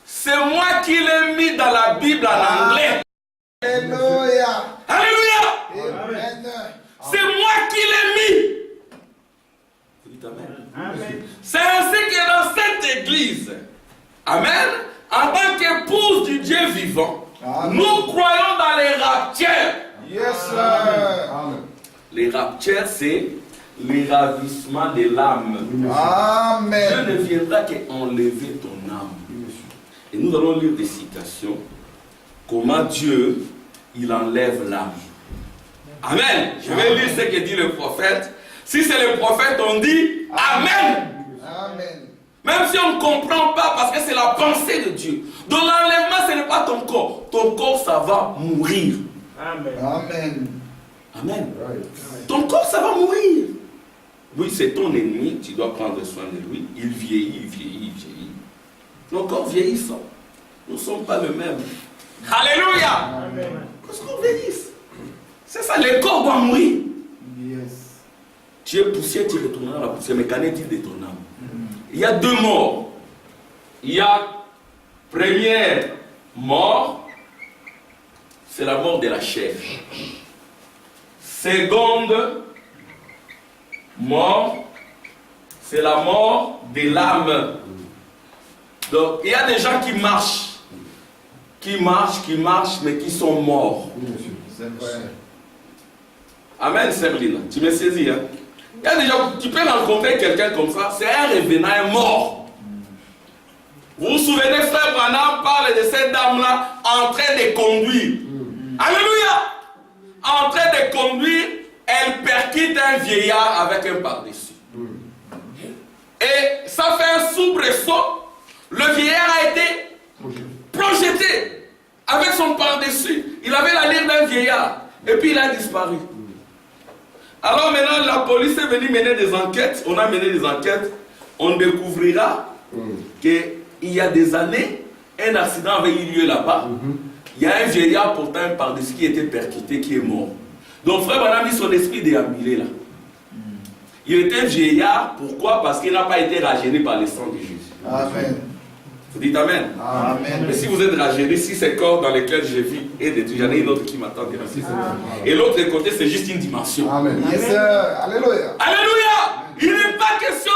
c'est moi qui l'ai mis dans la Bible en anglais. Alléluia. Alléluia. Amen. C'est moi qui l'ai mis. Amen. Amen. C'est ainsi que dans cette église, amen, en tant qu'épouse du Dieu vivant, Amen. nous croyons dans les raptures. Yes, sir. Les raptures, c'est le ravissement de l'âme. Dieu Amen. ne viendra qu'enlever ton âme. Et nous allons lire des citations. Comment Dieu, il enlève l'âme. Amen. Je vais lire ce que dit le prophète. Si c'est le prophète, on dit Amen. Amen. Même si on ne comprend pas, parce que c'est la pensée de Dieu. Donc l'enlèvement, ce n'est pas ton corps. Ton corps, ça va mourir. Amen. Amen. Amen. Ton corps, ça va mourir. Oui, c'est ton ennemi, tu dois prendre soin de lui. Il vieillit, il vieillit, il vieillit. Nos corps vieillissant. Nous ne sommes pas le même. Alléluia. Amen. Parce qu'on vieillisse. C'est ça, le corps doit mourir. Yes. Tu es poussière, tu retourneras à la poussière. Mais qu'en est-il de ton âme? Il y a deux morts. Il y a première mort, c'est la mort de la chair. Seconde mort, c'est la mort de l'âme. Donc, il y a des gens qui marchent, mais qui sont morts. C'est vrai. Amen, Serline. Tu me saisis, hein? Il y a des gens, tu peux rencontrer quelqu'un comme ça, c'est un revenant, un mort. Vous vous souvenez, frère Branham parle de cette dame-là en train de conduire. Alléluia! En train de conduire, elle percute un vieillard avec un par-dessus. Et ça fait un soubresaut. Le vieillard a été projeté avec son par-dessus. Il avait l'allure d'un vieillard. Et puis il a disparu. Alors maintenant, la police est venue mener des enquêtes. On a mené des enquêtes. On découvrira qu'il y a des années, un accident avait eu lieu là-bas. Il y a un vieillard portant un par-dessus qui était percuté, qui est mort. Donc frère Branham dit son esprit déambulé là. Il était vieillard, pourquoi? Parce qu'il n'a pas été rajeuni par le sang de Jésus. Amen. Vous dites Amen. Amen. Mais si vous êtes rajeuni, si ces corps dans lesquels je vis est détruit, j'en ai une autre qui m'attend. Et l'autre côté, c'est juste une dimension. Amen. Yes, sir. Alléluia. Alléluia! Il n'est pas question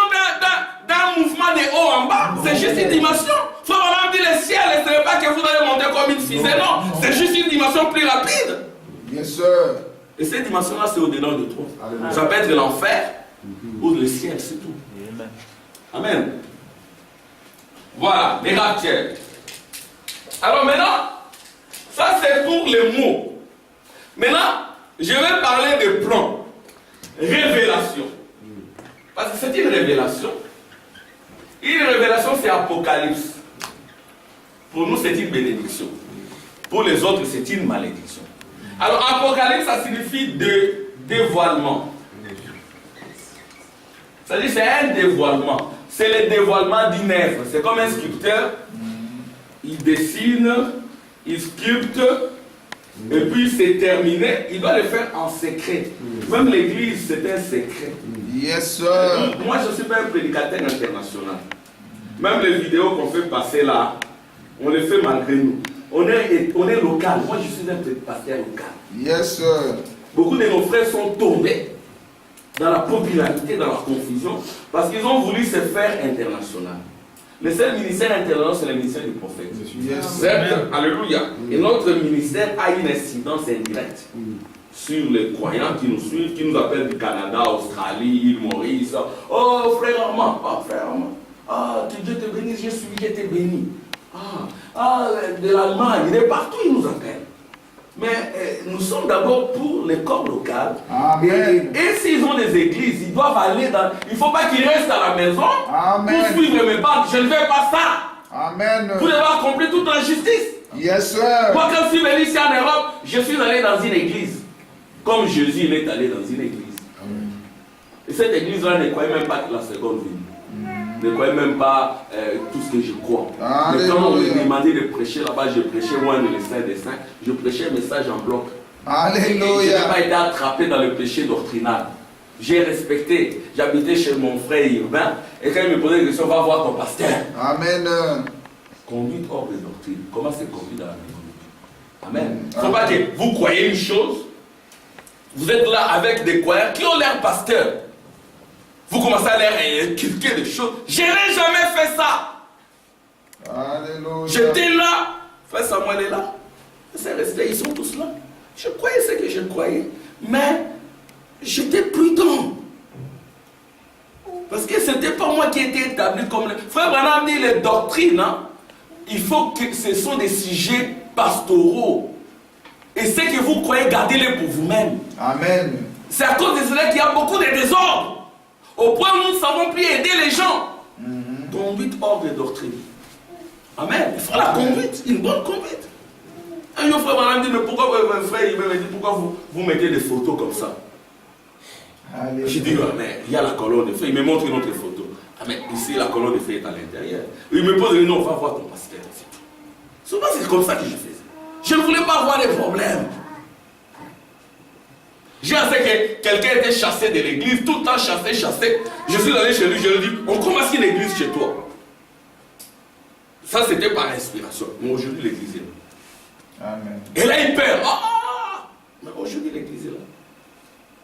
d'un mouvement de haut en bas, c'est juste une dimension. Frère Branham dit le ciel, et ce n'est pas que vous allez monter comme une fusée, non. C'est juste une dimension plus rapide. Yes, sir. Et cette dimension-là, c'est au-delà de toi. Alléluia. Ça peut être l'enfer ou le ciel, c'est tout. Amen. Voilà, les raptures. Alors maintenant, ça c'est pour les mots. Maintenant, je vais parler de plan. Révélation. Parce que c'est une révélation. Une révélation, c'est Apocalypse. Pour nous, c'est une bénédiction. Pour les autres, c'est une malédiction. Alors, Apocalypse, ça signifie dévoilement. C'est-à-dire, c'est un dévoilement. C'est le dévoilement d'une œuvre. C'est comme un sculpteur. Il dessine, il sculpte, et puis c'est terminé. Il doit le faire en secret. Même l'église, c'est un secret. Yes, sir. Moi, je ne suis pas un prédicateur international. Même les vidéos qu'on fait passer là, on les fait malgré nous. On est local. Moi, je suis un prédicateur local. Yes, sir. Beaucoup de nos frères sont tombés dans la popularité, dans la confusion, parce qu'ils ont voulu se faire international. Le seul ministère international, c'est le ministère du prophète. Yes, Certes, alléluia. Et notre ministère a une incidence indirecte sur les croyants qui nous suivent, qui nous appellent du Canada, Australie, île Maurice. Oh, frère Armand, oh, frère Armand. Ah, que Dieu te bénisse, je suis, je t'ai béni. De l'Allemagne, de partout, ils nous appellent. Mais nous sommes d'abord pour les corps locaux. Amen. Et s'ils ont des églises, ils doivent aller dans... Il ne faut pas qu'ils restent à la maison Amen. pour suivre mes pas. Je ne fais pas ça. Amen. Vous devez accomplir toute la justice. Yes, sir. Moi, quand je suis venu ici en Europe, je suis allé dans une église. Comme Jésus, il est allé dans une église. Et cette église-là ne croyait même pas que la seconde venue. Ne croyait même pas tout ce que je crois. Mais quand on me demandait de prêcher là-bas, je prêchais loin de les saints des saints. Je prêchais un message en bloc. Alléluia. Je n'ai pas été attrapé dans le péché doctrinal. J'ai respecté. J'habitais chez mon frère Urbain. Et quand il me posait des questions, va voir ton pasteur. Amen. Conduite hors des doctrines. Comment c'est conduit dans la communauté? Amen. Il ne faut pas que vous croyez une chose. Vous êtes là avec des croyants qui ont l'air pasteurs. Vous commencez à leur inculquer des choses. Je n'ai jamais fait ça. Alléluia. J'étais là. Frère Samuel est là. C'est resté, ils sont tous là. Je croyais ce que je croyais. Mais j'étais prudent. Parce que ce n'était pas moi qui étais établi comme... Frère Branham dit les doctrines. Hein, il faut que ce sont des sujets pastoraux. Et ce que vous croyez, gardez-les pour vous-même. Amen. C'est à cause de cela qu'il y a beaucoup de désordre. Au point où nous ne savons plus aider les gens. Conduite hors des doctrines. Amen. Il faut la conduite, une bonne conduite. Un jour, frère Branham dit, mais pourquoi, frère, il me dit, pourquoi vous mettez des photos comme ça? J'ai dit, mais il y a la colonne de feu. Il me montre une autre photo. Ah, mais ici, la colonne de feu est à l'intérieur. Il me pose, non, on va voir ton pasteur. Souvent, c'est comme ça que je faisais. Je ne voulais pas avoir des problèmes. J'ai assez que quelqu'un était chassé de l'église, tout le temps chassé. Je suis allé chez lui, je lui ai dit, on commence une église chez toi. Ça, c'était par inspiration. Mais aujourd'hui, l'église est là. Amen. Et là, il perd. Ah! Mais aujourd'hui, l'église est là.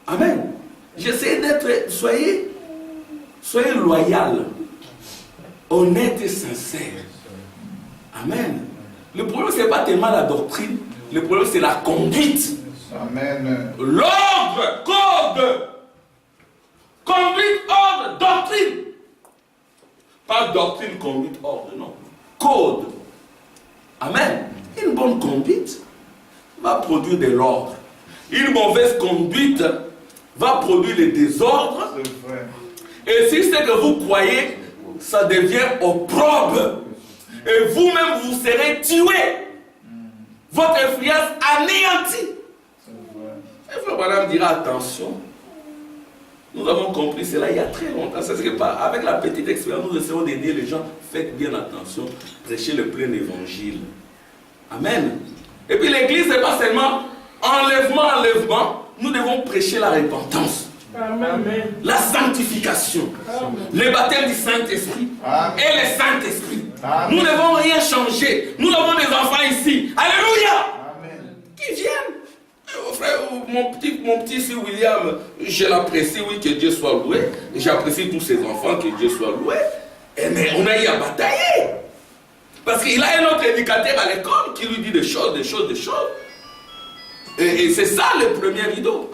Amen. J'essaie d'être, soyez loyal, honnête et sincère. Amen. Le problème, ce n'est pas tellement la doctrine, le problème, c'est la conduite. Amen. L'ordre, code. Conduite, ordre, doctrine. Pas doctrine, conduite, ordre, non. Code. Amen. Une bonne conduite va produire de l'ordre. Une mauvaise conduite va produire le désordre. C'est vrai. Et si c'est que vous croyez, ça devient opprobre. Et vous-même, vous serez tué. Votre influence anéantie. Et frère Branham dira attention. Nous avons compris cela il y a très longtemps. C'est ce que avec la petite expérience, nous essayons d'aider les gens. Faites bien attention. Prêchez le plein évangile. Amen. Et puis l'église, ce n'est pas seulement enlèvement. Nous devons prêcher la repentance. Amen. La sanctification. Amen. Le baptême du Saint-Esprit. Amen. Et le Saint-Esprit. Amen. Nous ne devons rien changer. Nous avons des enfants ici. Alléluia. Amen. Qui viennent. Frère, mon petit fils William, je l'apprécie, oui, que Dieu soit loué. J'apprécie tous ses enfants, que Dieu soit loué. Mais on a eu à batailler. Parce qu'il a un autre éducateur à l'école qui lui dit des choses. Et c'est ça le premier rideau.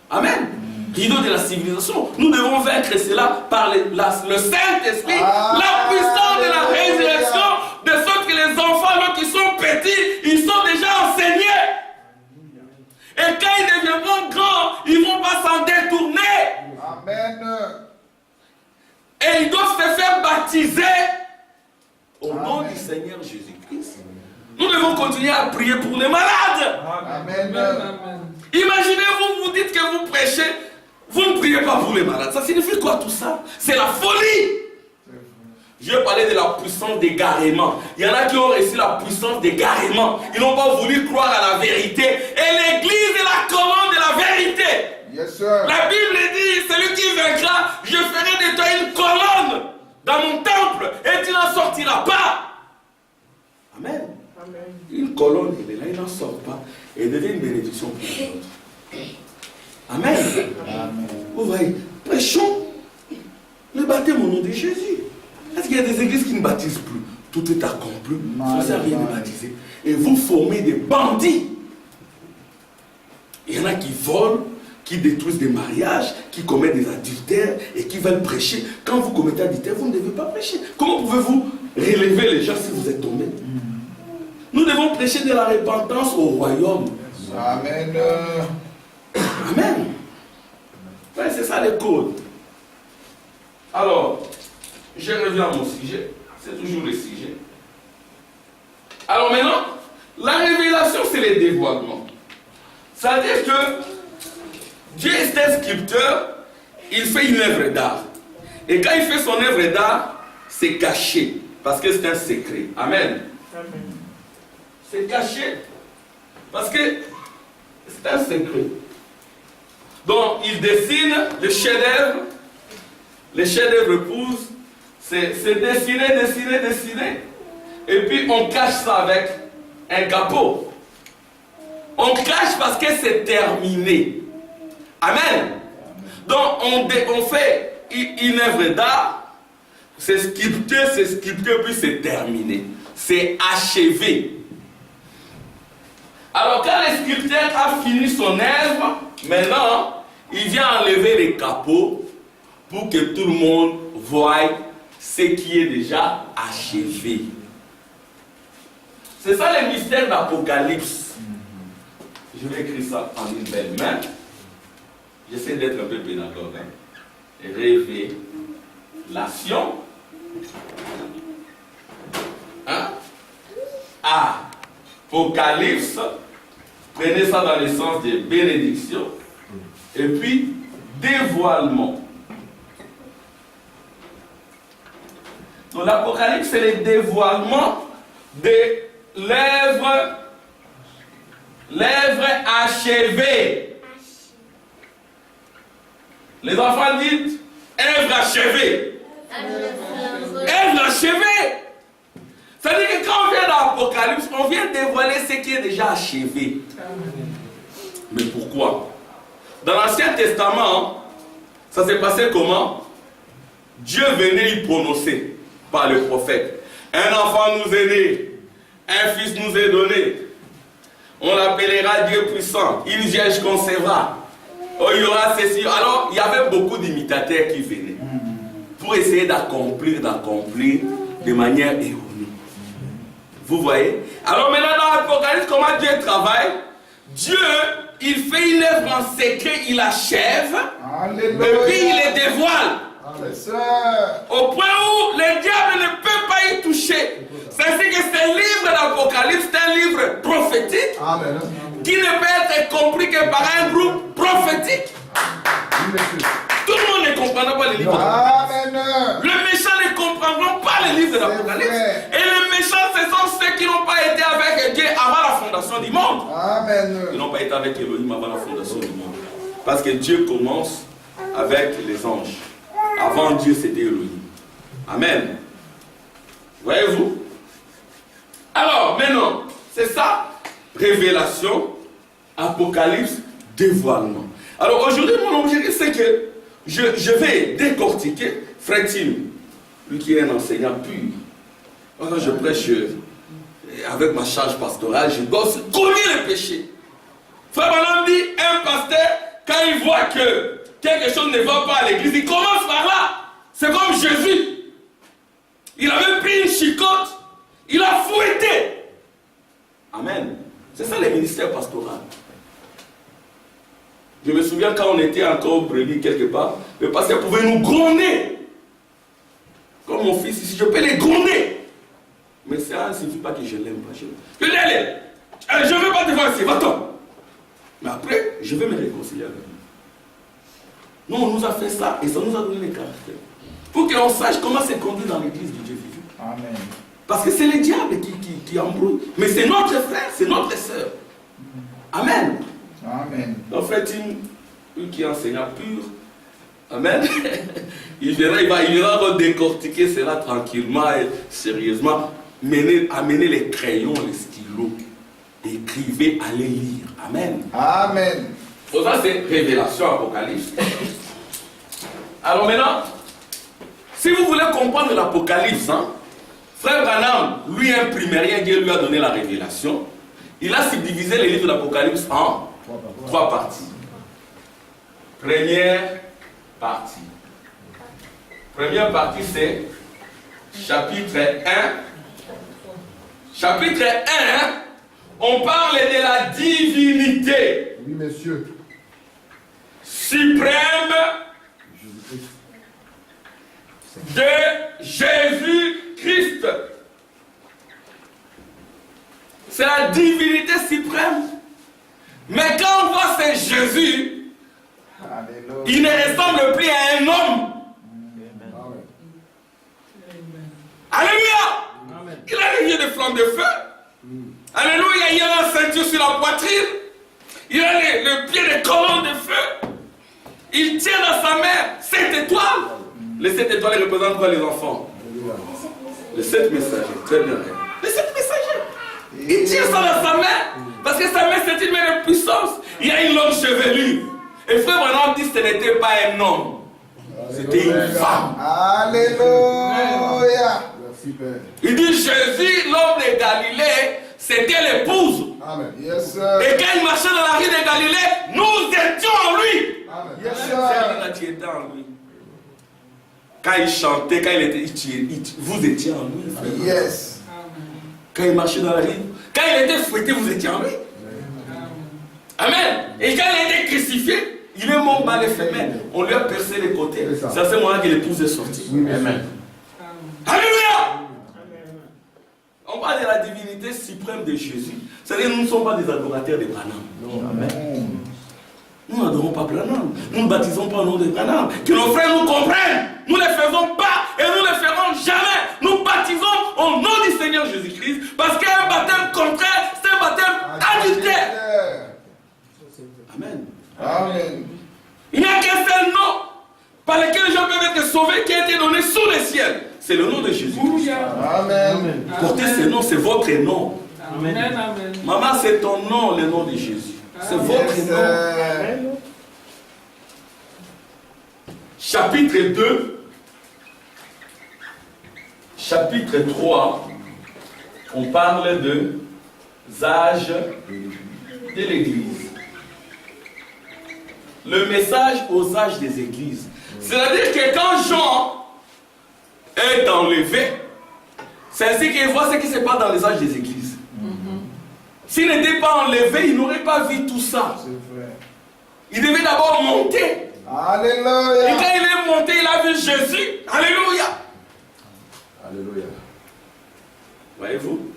Amen. Rideau de la civilisation. Nous devons vaincre cela par le Saint-Esprit, la puissance de la résurrection, de sorte que les enfants, lorsqu'ils sont petits, ils sont déjà enseignés. Et quand ils deviendront grands, ils ne vont pas s'en détourner. Amen. Et ils doivent se faire baptiser au nom du Seigneur Jésus-Christ. Nous devons continuer à prier pour les malades. Amen. Imaginez-vous, vous dites que vous prêchez, vous ne priez pas pour les malades. Ça signifie quoi tout ça? C'est la folie. Je vais parler de la puissance d'égarement. Il y en a qui ont reçu la puissance d'égarement. Ils n'ont pas voulu croire à la vérité. Et l'église est la commande de la vérité. Yes, sir. La Bible dit, celui qui vaincra, je ferai de toi une colonne dans mon temple et tu n'en sortiras pas. Amen. Amen. Une colonne, il est là, il n'en sort pas. Et il devient une bénédiction pour les autres. Amen. Amen. Vous voyez, prêchons le baptême au nom de Jésus. Est-ce qu'il y a des églises qui ne baptisent plus? Tout est accompli, ça ne sert à rien de baptiser. Et vous formez des bandits. Il y en a qui volent, qui détruisent des mariages, qui commettent des adultères et qui veulent prêcher. Quand vous commettez adultère, vous ne devez pas prêcher. Comment pouvez-vous relever les gens si vous êtes tombés? Nous devons prêcher de la repentance au royaume. Amen. Amen. Ouais, c'est ça le code. Alors, je reviens à mon sujet. C'est toujours le sujet. Alors maintenant, la révélation, c'est le dévoilement. C'est-à-dire que Dieu est un sculpteur, il fait une œuvre d'art. Et quand il fait son œuvre d'art, c'est caché. Parce que c'est un secret. Amen. Amen. C'est caché. Parce que c'est un secret. Donc, il dessine le chef-d'œuvre. Le chef-d'œuvre pousse. C'est dessiner. Et puis, on cache ça avec un capot. On cache parce que c'est terminé. Amen. Donc, on fait une œuvre d'art. C'est sculpté, puis c'est terminé. C'est achevé. Alors, quand le sculpteur a fini son œuvre, maintenant, il vient enlever les capots pour que tout le monde voie ce qui est déjà achevé. C'est ça le mystère d'Apocalypse. Je vais écrire ça en une belle main. J'essaie d'être un peu pédagogue. Révélation. Hein? Apocalypse, prenez ça dans le sens de bénédiction. Et puis, dévoilement. Donc l'Apocalypse, c'est le dévoilement des lèvres achevées. Les enfants disent œuvre achevée. Œuvre achevée. C'est-à-dire que quand on vient dans l'Apocalypse, on vient dévoiler ce qui est déjà achevé. Mais pourquoi? Dans l'Ancien Testament, ça s'est passé comment? Dieu venait y prononcer par le prophète. Un enfant nous est né, un fils nous est donné. On l'appellera Dieu puissant, une vierge concevra. Oh, il y aura ceci. Alors, il y avait beaucoup d'imitateurs qui venaient pour essayer d'accomplir de manière erronée. Vous voyez? Alors maintenant, dans l'Apocalypse, comment Dieu travaille? Dieu, il fait une œuvre en secret, il achève. Alléluia. Et puis il les dévoile. Au point où le diable ne peut pas y toucher. C'est-à-dire que ce livre d'Apocalypse, c'est un livre prophétique. Amen. Qui ne peut être compris que par un groupe prophétique. Tout le monde ne comprendra pas le livre d'Apocalypse. Les méchants ne comprendront pas le livre de l'Apocalypse. Et les méchants, ce sont ceux qui n'ont pas été avec Dieu avant la fondation du monde. Amen. Ils n'ont pas été avec Elohim avant la fondation du monde. Parce que Dieu commence avec les anges. Avant Dieu, c'était Elohim. Amen. Voyez-vous? Alors, maintenant, c'est ça. Révélation, Apocalypse, dévoilement. Alors aujourd'hui, mon objectif, c'est que je vais décortiquer Frère Tim, lui qui est un enseignant pur. Quand je prêche avec ma charge pastorale, je dois aussi connaître les péchés. Frère Branham dit, un pasteur, quand il voit que quelque chose ne va pas à l'église, il commence par là. C'est comme Jésus. Il avait pris une chicotte, il a fouetté. Amen. C'est ça le ministère pastoral. Je me souviens quand on était encore brebis quelque part, le pasteur pouvait nous gronder. Comme mon fils ici, je peux les gronder. Mais ça ne signifie pas que je l'aime pas. Je l'aime. Je ne veux pas te voir ici, va-t'en. Mais après, je vais me réconcilier avec lui. Nous, on nous a fait ça et ça nous a donné les caractères. Pour qu'on sache comment c'est conduit dans l'église de Dieu vivant. Amen. Parce que c'est le diable qui embrouille. Mais c'est notre frère, c'est notre soeur. Amen. Amen. Donc frère Tim, lui qui est enseignant pur, amen, il viendra décortiquer cela tranquillement et sérieusement, amener les crayons, les stylos, écrivez, allez lire. Amen. Amen. Donc ça c'est révélation, Apocalypse. Alors maintenant, si vous voulez comprendre l'Apocalypse, frère Branham, lui imprimé rien, Dieu lui a donné la révélation. Il a subdivisé les livres d'Apocalypse en 3 parties. Première partie. Première partie, c'est chapitre 1. Chapitre 1, on parle de la divinité. Oui, monsieur. Suprême de Jésus-Christ. C'est la divinité suprême. Mais quand on voit c'est Jésus, Alléluia. il ne ressemble plus à un homme. Amen. Alléluia. Il a les yeux de flamme de feu. Alléluia. Il a la ceinture sur la poitrine. Il a le pied de colonne de feu. Il tient dans sa main 7 étoiles. Les 7 étoiles représentent quoi les enfants? Les 7 messagers. Très bien. Les 7 messagers. Il tient ça dans sa main. Parce que sa main c'est une main de puissance. Il y a une longue chevelure. Et frère Branham dit que ce n'était pas un homme. C'était une femme. Alléluia. Merci, Père. Il dit Jésus, l'homme de Galilée, c'était l'épouse. Amen. Yes, sir. Et quand il marchait dans la rue de Galilée, nous étions en lui. Amen. Yes, Celle-là, sir. tu étais en lui. Quand il chantait, quand il était, vous étiez en lui. Frère. Yes. Quand il marchait dans la rue, quand il était fouetté, vous étiez en lui. Amen. Et quand il était crucifié, il est mort par les femelles. On lui a percé les côtés. C'est à ce moment-là que l'épouse est sortie. Oui, Amen. Alléluia. On parle de la divinité l'autorité suprême de Jésus. C'est-à-dire nous ne sommes pas des adorateurs de Branham. Amen. Nous n'adorons pas Branham. Nous ne baptisons pas au nom de Branham. Que nos frères nous comprennent. Nous ne les faisons pas et nous ne les ferons jamais. Nous baptisons au nom du Seigneur Jésus-Christ parce qu'un baptême contraire, c'est un baptême adultère. Amen. Amen. Il n'y a qu'un seul nom par lequel les gens peuvent être sauvés qui a été donné sous le ciel. C'est le nom de Jésus-Christ. Amen. Portez ce nom, c'est votre nom. Amen. Amen. Maman, c'est ton nom, le nom de Jésus. C'est votre nom. Chapitre 2, chapitre 3, on parle de âge de l'Église. Le message aux âges des églises. C'est-à-dire que quand Jean est enlevé, c'est ainsi qu'il voit ce qui se passe dans les âges des églises. S'il n'était pas enlevé, il n'aurait pas vu tout ça. Il devait d'abord monter. Alléluia. Et quand il est monté, il a vu Jésus. Alléluia. Alléluia. Voyez-vous?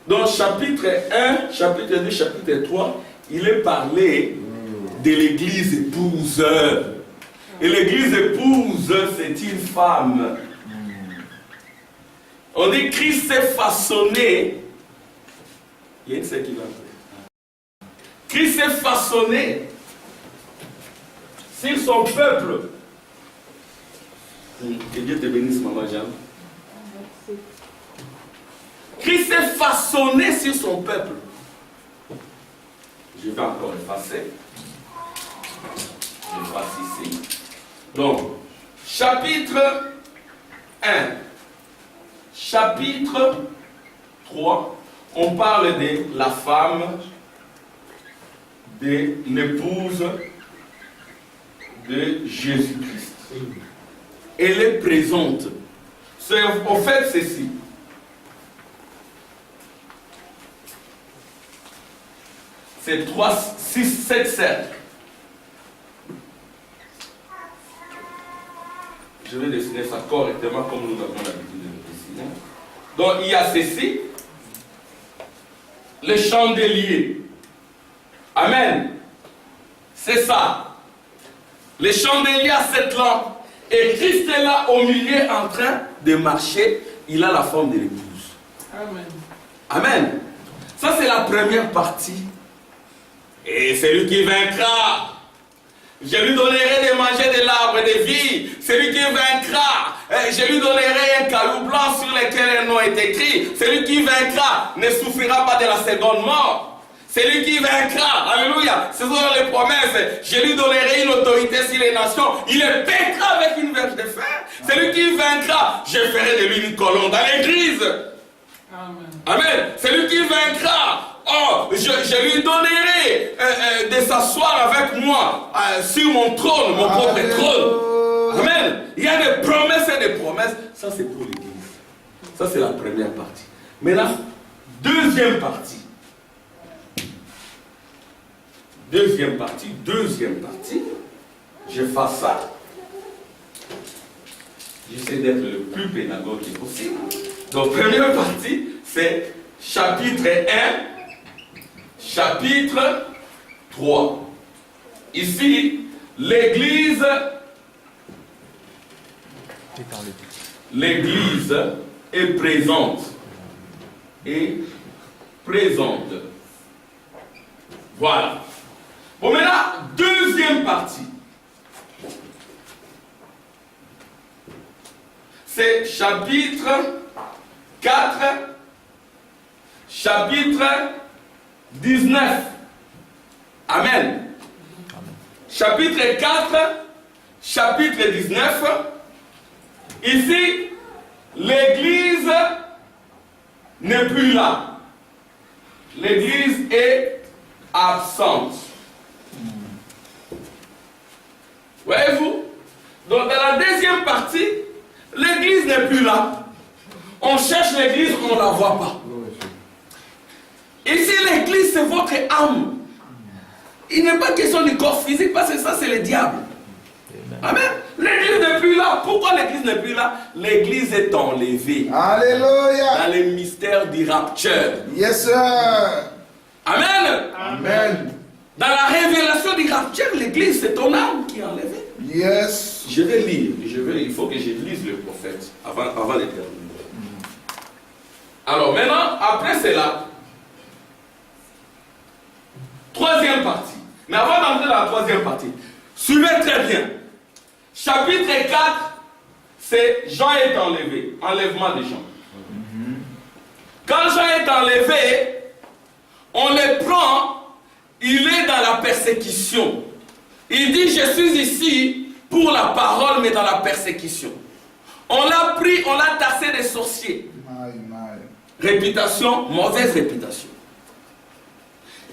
Dans chapitre 1, chapitre 2, chapitre 3, il est parlé de l'église épouse. Et l'église épouse, c'est une femme. On dit Christ s'est façonné. Il y a une seule qui va entrer. Christ s'est façonné sur son peuple. Que Dieu te bénisse, maman Jeanne. Christ s'est façonné sur son peuple. Je vais encore effacer. Je passe ici. Donc, chapitre 1. Chapitre 3. On parle de la femme, de l'épouse de Jésus-Christ. Elle est présente. C'est en fait ceci. C'est 3, 6, 7 cercles. Je vais dessiner ça correctement comme nous avons l'habitude de le dessiner. Donc il y a ceci. Le chandelier. Amen. C'est ça. Le chandelier a cette lampe. Et Christ est là au milieu en train de marcher. Il a la forme de l'épouse. Amen. Amen. Ça c'est la première partie. Et celui qui vaincra, je lui donnerai de manger de l'arbre de vie. Celui qui vaincra, je lui donnerai un caillou blanc sur lequel un nom est écrit. Celui qui vaincra ne souffrira pas de la seconde mort. Celui qui vaincra, alléluia, ce sont les promesses. Je lui donnerai une autorité sur les nations. Il les pètera avec une verge de fer. Celui qui vaincra, je ferai de lui une colonne dans l'église. Amen. Amen. Celui qui vaincra, oh, je lui donnerai de s'asseoir avec moi sur mon trône, mon propre trône. Amen. Il y a des promesses et des promesses. Ça, c'est pour l'église. Ça, c'est la première partie. Maintenant, deuxième partie. Deuxième partie. Je fais ça. J'essaie d'être le plus pédagogue possible. Donc, première partie, c'est chapitre 1, chapitre 3. Ici, l'église est présente. Voilà. Bon, maintenant, deuxième partie. C'est chapitre 4, chapitre 19. Amen. Chapitre 4, chapitre 19. Ici, l'église n'est plus là. L'église est absente. Voyez-vous? Donc, dans la deuxième partie, l'église n'est plus là. On cherche l'église, on ne la voit pas. Ici, l'église, c'est votre âme. Il n'est pas question du corps physique, parce que ça, c'est le diable. Amen. L'église n'est plus plus là. Pourquoi l'église n'est plus là? L'église est enlevée. Alléluia. Dans les mystères du rapture. Yes, sir. Amen. Amen. Dans la révélation du rapture, l'église, c'est ton âme qui est enlevée. Yes. Je vais lire. Il faut que je lise le prophète avant de terminer. Alors maintenant, après cela, troisième partie. Mais avant d'entrer dans la troisième partie, suivez très bien. Chapitre 4, c'est Jean est enlevé. Enlèvement de Jean. Quand Jean est enlevé, on le prend, il est dans la persécution. Il dit, je suis ici pour la parole, mais dans la persécution. On l'a pris, on l'a tassé des sorciers. Réputation, mauvaise réputation.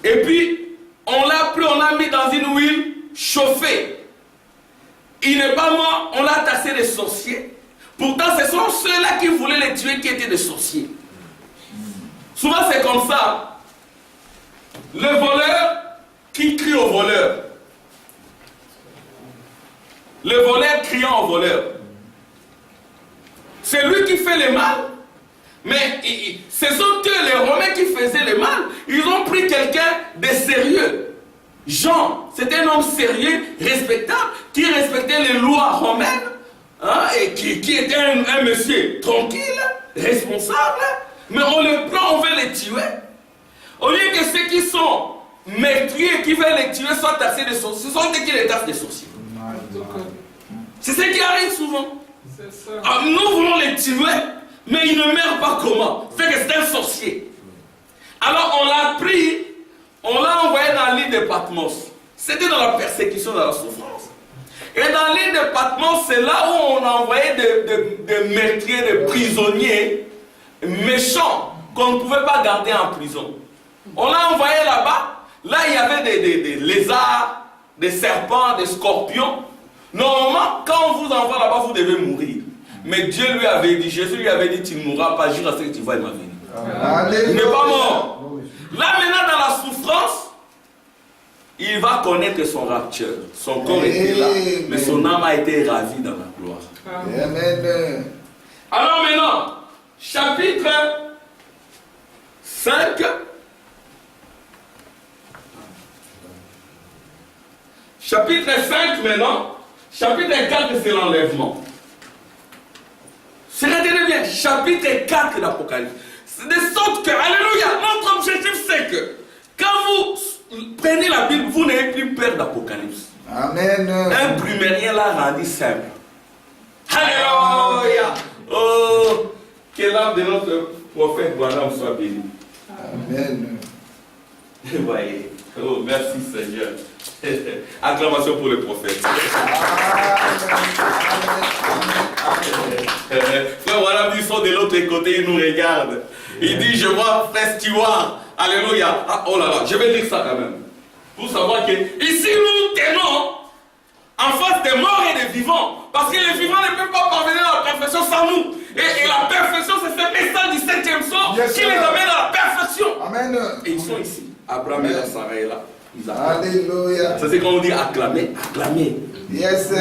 Et puis, on l'a pris, on l'a mis dans une huile chauffée. Il n'est pas mort, on l'a tassé des sorciers. Pourtant, ce sont ceux-là qui voulaient les tuer qui étaient des sorciers. Souvent, c'est comme ça. Le voleur qui crie au voleur. Le voleur criant au voleur. C'est lui qui fait le mal. Mais ce sont eux, les Romains, qui faisaient le mal. Ils ont pris quelqu'un de sérieux. Jean, c'était un homme sérieux, respectable, qui respectait les lois romaines, hein, et qui était un monsieur tranquille, responsable. Mais on le prend, on veut les tuer. Au lieu que ceux qui sont meurtriers, qui veulent les tuer, soient tassés de sorciers, ce sont eux qui les tassent de sorciers. C'est ce qui arrive souvent. Alors, nous voulons les tuer, mais ils ne meurent pas comment? C'est que c'est un sorcier. Alors on l'a pris, on l'a envoyé dans l'île de Patmos. C'était dans la persécution, dans la souffrance. Et dans l'île de Patmos, c'est là où on a envoyé des meurtriers, des prisonniers méchants qu'on ne pouvait pas garder en prison. On l'a envoyé là-bas. Là, il y avait des lézards, des serpents, des scorpions. Normalement, quand on vous envoie là-bas, vous devez mourir. Mais Dieu lui avait dit, Jésus lui avait dit, tu ne mourras pas, jure à ce que tu vois ma venue. Il n'est pas mort. Là maintenant, dans la souffrance, il va connaître son rapture. Son corps était là, mais son âme a été ravie dans la gloire. Amen. Alors maintenant, chapitre 5. Chapitre 5 maintenant. Chapitre 4, c'est l'enlèvement. Retenez bien, chapitre 4 d'Apocalypse. De sorte que, alléluia, notre objectif c'est que quand vous prenez la Bible, vous n'avez plus peur d'Apocalypse. Amen. Un primérien l'a rendu simple. Alléluia. Oh, que l'âme de notre prophète Branham soit bénie. Amen. Vous voyez. Oh, merci Seigneur. Acclamation pour le prophète. Frère Branham, ils sont de l'autre côté, ils nous regardent. Il dit, je vois Frère Stewart. Alléluia. Ah, oh là là, je vais lire ça quand même. Pour savoir que ici nous tenons en face des morts et des vivants. Parce que les vivants ne peuvent pas parvenir à la perfection sans nous. Et la perfection, c'est ce message du 7e sort qui les amène à la perfection. Amen. Et ils sont ici. Abraham et Sarah est là. Alléluia. Ça c'est quand on dit acclamer, acclamer. Yes.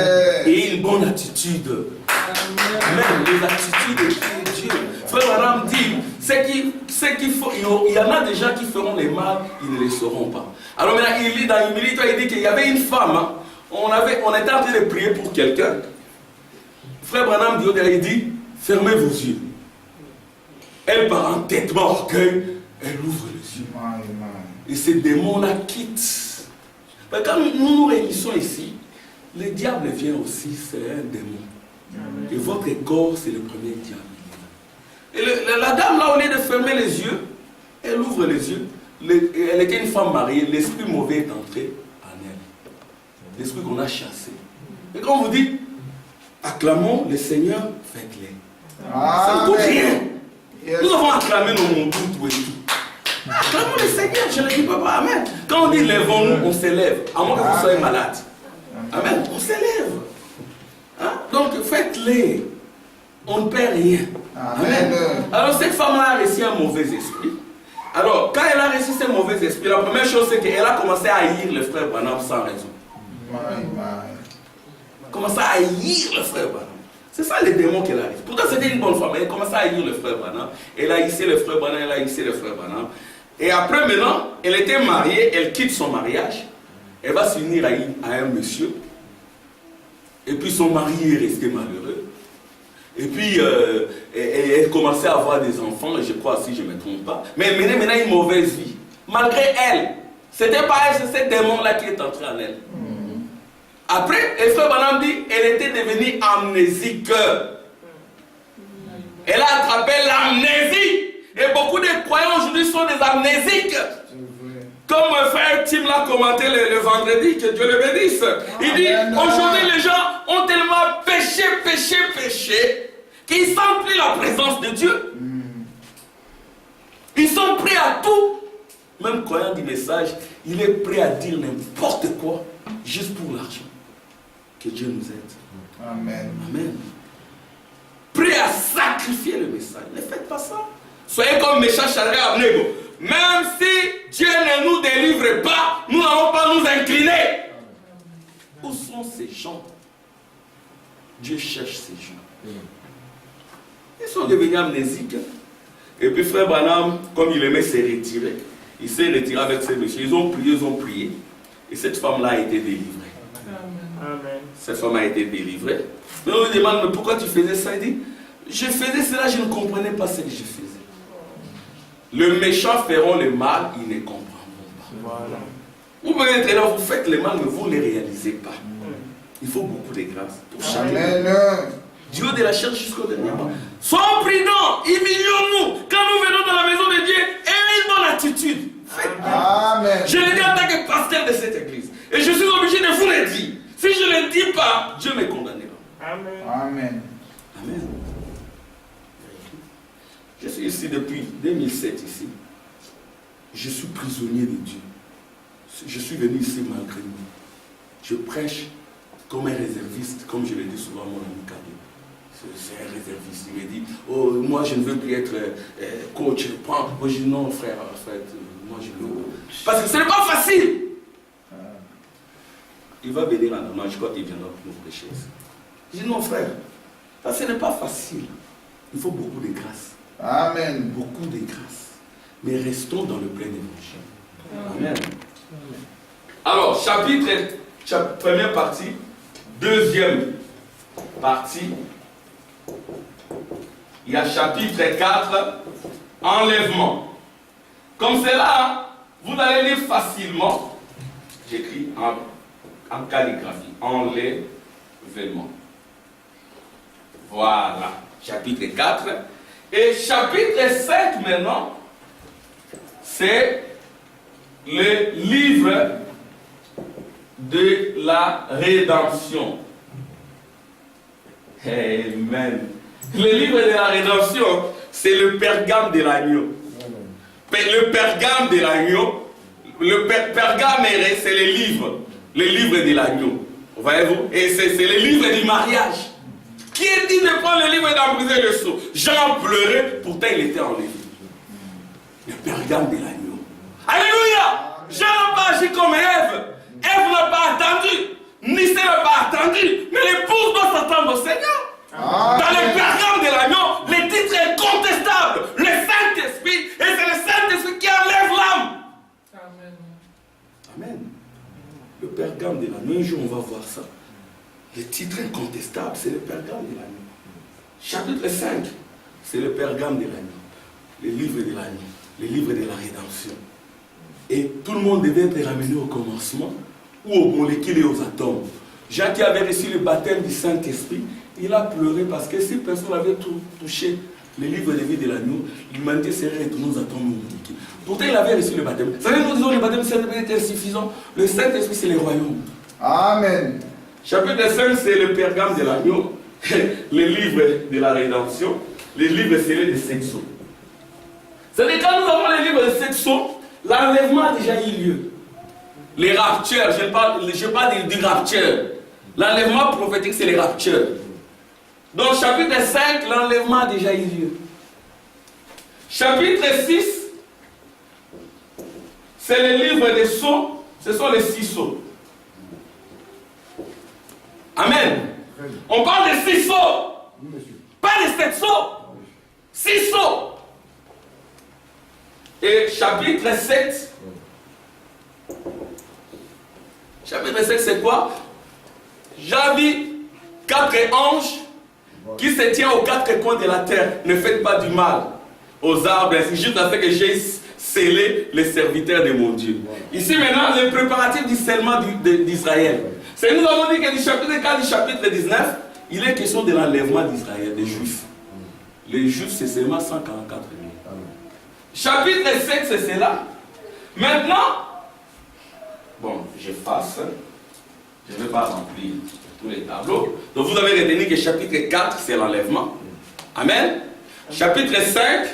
Et une bonne attitude. Même les attitudes de Dieu. Frère Branham dit, il y en a des gens qui feront les mal, ils ne les sauront pas. Alors maintenant, il lit dans Humilité, il dit qu'il y avait une femme, hein, on était en train de prier pour quelqu'un. Frère Branham dit, il dit, fermez vos yeux. Elle, par entêtement, orgueil, elle ouvre les yeux. Et ces démons-là quittent. Quand nous nous réunissons ici, le diable vient aussi, c'est un démon. Et votre corps, c'est le premier diable. Et la dame, là, au lieu de fermer les yeux, elle ouvre les yeux. Elle était une femme mariée, l'esprit mauvais est entré en elle. L'esprit qu'on a chassé. Et quand on vous dit, acclamons le Seigneur, faites-les. Ça ne coûte rien. Yes. Nous avons acclamé nos mondes tout et tout. Acclamons le Seigneur, je ne dis pas, amen. Quand on dit lèvons-nous, on s'élève. À moins que vous soyez malade. Amen. On s'élève. Hein? Donc faites-les. On ne perd rien. Amen. Alors cette femme a reçu un mauvais esprit. Alors quand elle a reçu ce mauvais esprit, la première chose c'est qu'elle a commencé à haïr le frère Branham sans raison. Elle commencé à haïr le frère Branham. C'est ça les démons qu'elle arrive. Pourtant c'était une bonne femme, elle commençait à haïr le frère Branham. Elle haïssait le frère Branham, elle haïssait le frère Branham. Et après maintenant, elle était mariée, elle quitte son mariage. Elle va s'unir à un monsieur. Et puis son mari est resté malheureux. Et puis elle commençait à avoir des enfants, je crois si je ne me trompe pas. Mais elle menait maintenant une mauvaise vie. Malgré elle. C'était pas elle, c'est ce démon-là qui est entré en elle. Après, le frère Branham dit, elle était devenue amnésique. Elle a attrapé l'amnésie. Et beaucoup de croyants aujourd'hui sont des amnésiques. Comme mon frère Tim l'a commenté le vendredi, que Dieu le bénisse. Il dit, aujourd'hui les gens ont tellement péché, qu'ils ne sentent plus la présence de Dieu. Ils sont prêts à tout. Même croyant du message, il est prêt à dire n'importe quoi, juste pour l'argent. Que Dieu nous aide. Amen. Amen. Prêt à sacrifier le message. Ne faites pas ça. Soyez comme méchant Charles Abnego. Même si Dieu ne nous délivre pas, nous n'allons pas nous incliner. Où sont ces gens? Dieu cherche ces gens. Ils sont devenus amnésiques. Et puis frère Branham, comme il aimait se retirer, il s'est retiré avec ces messieurs. Ils ont prié. Et cette femme-là a été délivrée. Amen. Cette femme a été délivrée. Mais on lui demande, mais pourquoi tu faisais ça? Il dit, je faisais cela, je ne comprenais pas ce que je faisais. Le méchant feront le mal, ils ne comprendront pas. Voilà. Vous pouvez être là, vous faites le mal, mais vous ne le réalisez pas. Il faut beaucoup de grâce pour changer. Amen. Dieu de la chair jusqu'au dernier pas. Soyons prudents, humilions-nous. Quand nous venons dans la maison de Dieu, ayez une bonne attitude. Amen. Je le dis en tant que pasteur de cette église. Et je suis obligé de vous le dire. Si je ne le dis pas, Dieu me condamnera. Amen. Amen. Amen. Je suis ici depuis 2007 ici. Je suis prisonnier de Dieu. Je suis venu ici malgré moi. Je prêche comme un réserviste, comme je le dis souvent à mon ami Kado. C'est un réserviste. Il me dit, oh, moi je ne veux plus être coach. Moi je dis non frère, en fait, moi je veux. Parce que ce n'est pas facile. Il va venir en Allemagne, je crois qu'il viendra pour nous prêcher. Je dis non frère, ça ce n'est pas facile. Il faut beaucoup de grâce. Amen. Beaucoup de grâce. Mais restons dans le plein évangile. Amen. Alors, première partie, deuxième partie. Il y a chapitre 4, enlèvement. Comme c'est là, vous allez lire facilement. J'écris en calligraphie. Enlèvement. Voilà. Chapitre 4. Et chapitre 5 maintenant, c'est le livre de la rédemption. Amen. Le livre de la rédemption, c'est le pergame de l'agneau. Le pergame de l'agneau, le pergame, c'est le livre de l'agneau. Voyez-vous? Et c'est le livre du mariage. Qui est dit de prendre le livre et d'en briser le sceau? Jean pleurait, pourtant il était enlevé. Le pergame de l'agneau. Alléluia! Jean n'a pas agi comme Ève. Ève n'a pas attendu. Nicée n'a pas attendu. Mais l'épouse doit s'attendre au Seigneur. Dans le pergame de l'agneau, le titre est incontestable. Le Saint-Esprit, et c'est le Saint-Esprit qui enlève l'âme. Amen. Amen. Le pergame de l'agneau, un jour on va voir ça. Le titre incontestable, c'est le pergame de l'agneau. Chapitre 5, c'est le pergame de l'agneau. Le livre de l'agneau. Le livre de la rédemption. Et tout le monde devait être ramené au commencement ou aux molécules et aux atomes. Jean qui avait reçu le baptême du Saint-Esprit, il a pleuré parce que si personne avait touché le livre de vie de l'agneau, l'humanité serait retournée aux atomes et aux molécules. Pourtant, il avait reçu le baptême. Vous savez, nous disons que le baptême du Saint-Esprit était insuffisant. Le Saint-Esprit, c'est le royaume. Amen. Chapitre 5, c'est le pergame de l'agneau, le livre de la rédemption, le livre scellé de Sexo. C'est-à-dire quand nous avons le livre de Sexo, l'enlèvement a déjà eu lieu. Les raptures, je parle du rapture. L'enlèvement prophétique, c'est les raptures. Donc chapitre 5, l'enlèvement a déjà eu lieu. Chapitre 6, c'est le livre des sceaux, ce sont les 6 sceaux. Amen. On parle de 6 sauts. Pas de 7 sauts. 6 sauts. Et chapitre 7. Chapitre 7, c'est quoi? J'ai vu 4 anges qui se tiennent aux 4 coins de la terre. Ne faites pas du mal aux arbres, ainsi juste à ce que j'ai scellé les serviteurs de mon Dieu. Ici maintenant, le préparatif du scellement d'Israël. C'est nous avons dit que du chapitre 4 du chapitre 19, il est question de l'enlèvement d'Israël, des Juifs. Les Juifs, c'est seulement 144 000. Chapitre 7, c'est cela. Maintenant, bon, j'efface. Je ne vais pas remplir tous les tableaux. Donc vous avez retenu que chapitre 4, c'est l'enlèvement. Amen. Chapitre 5,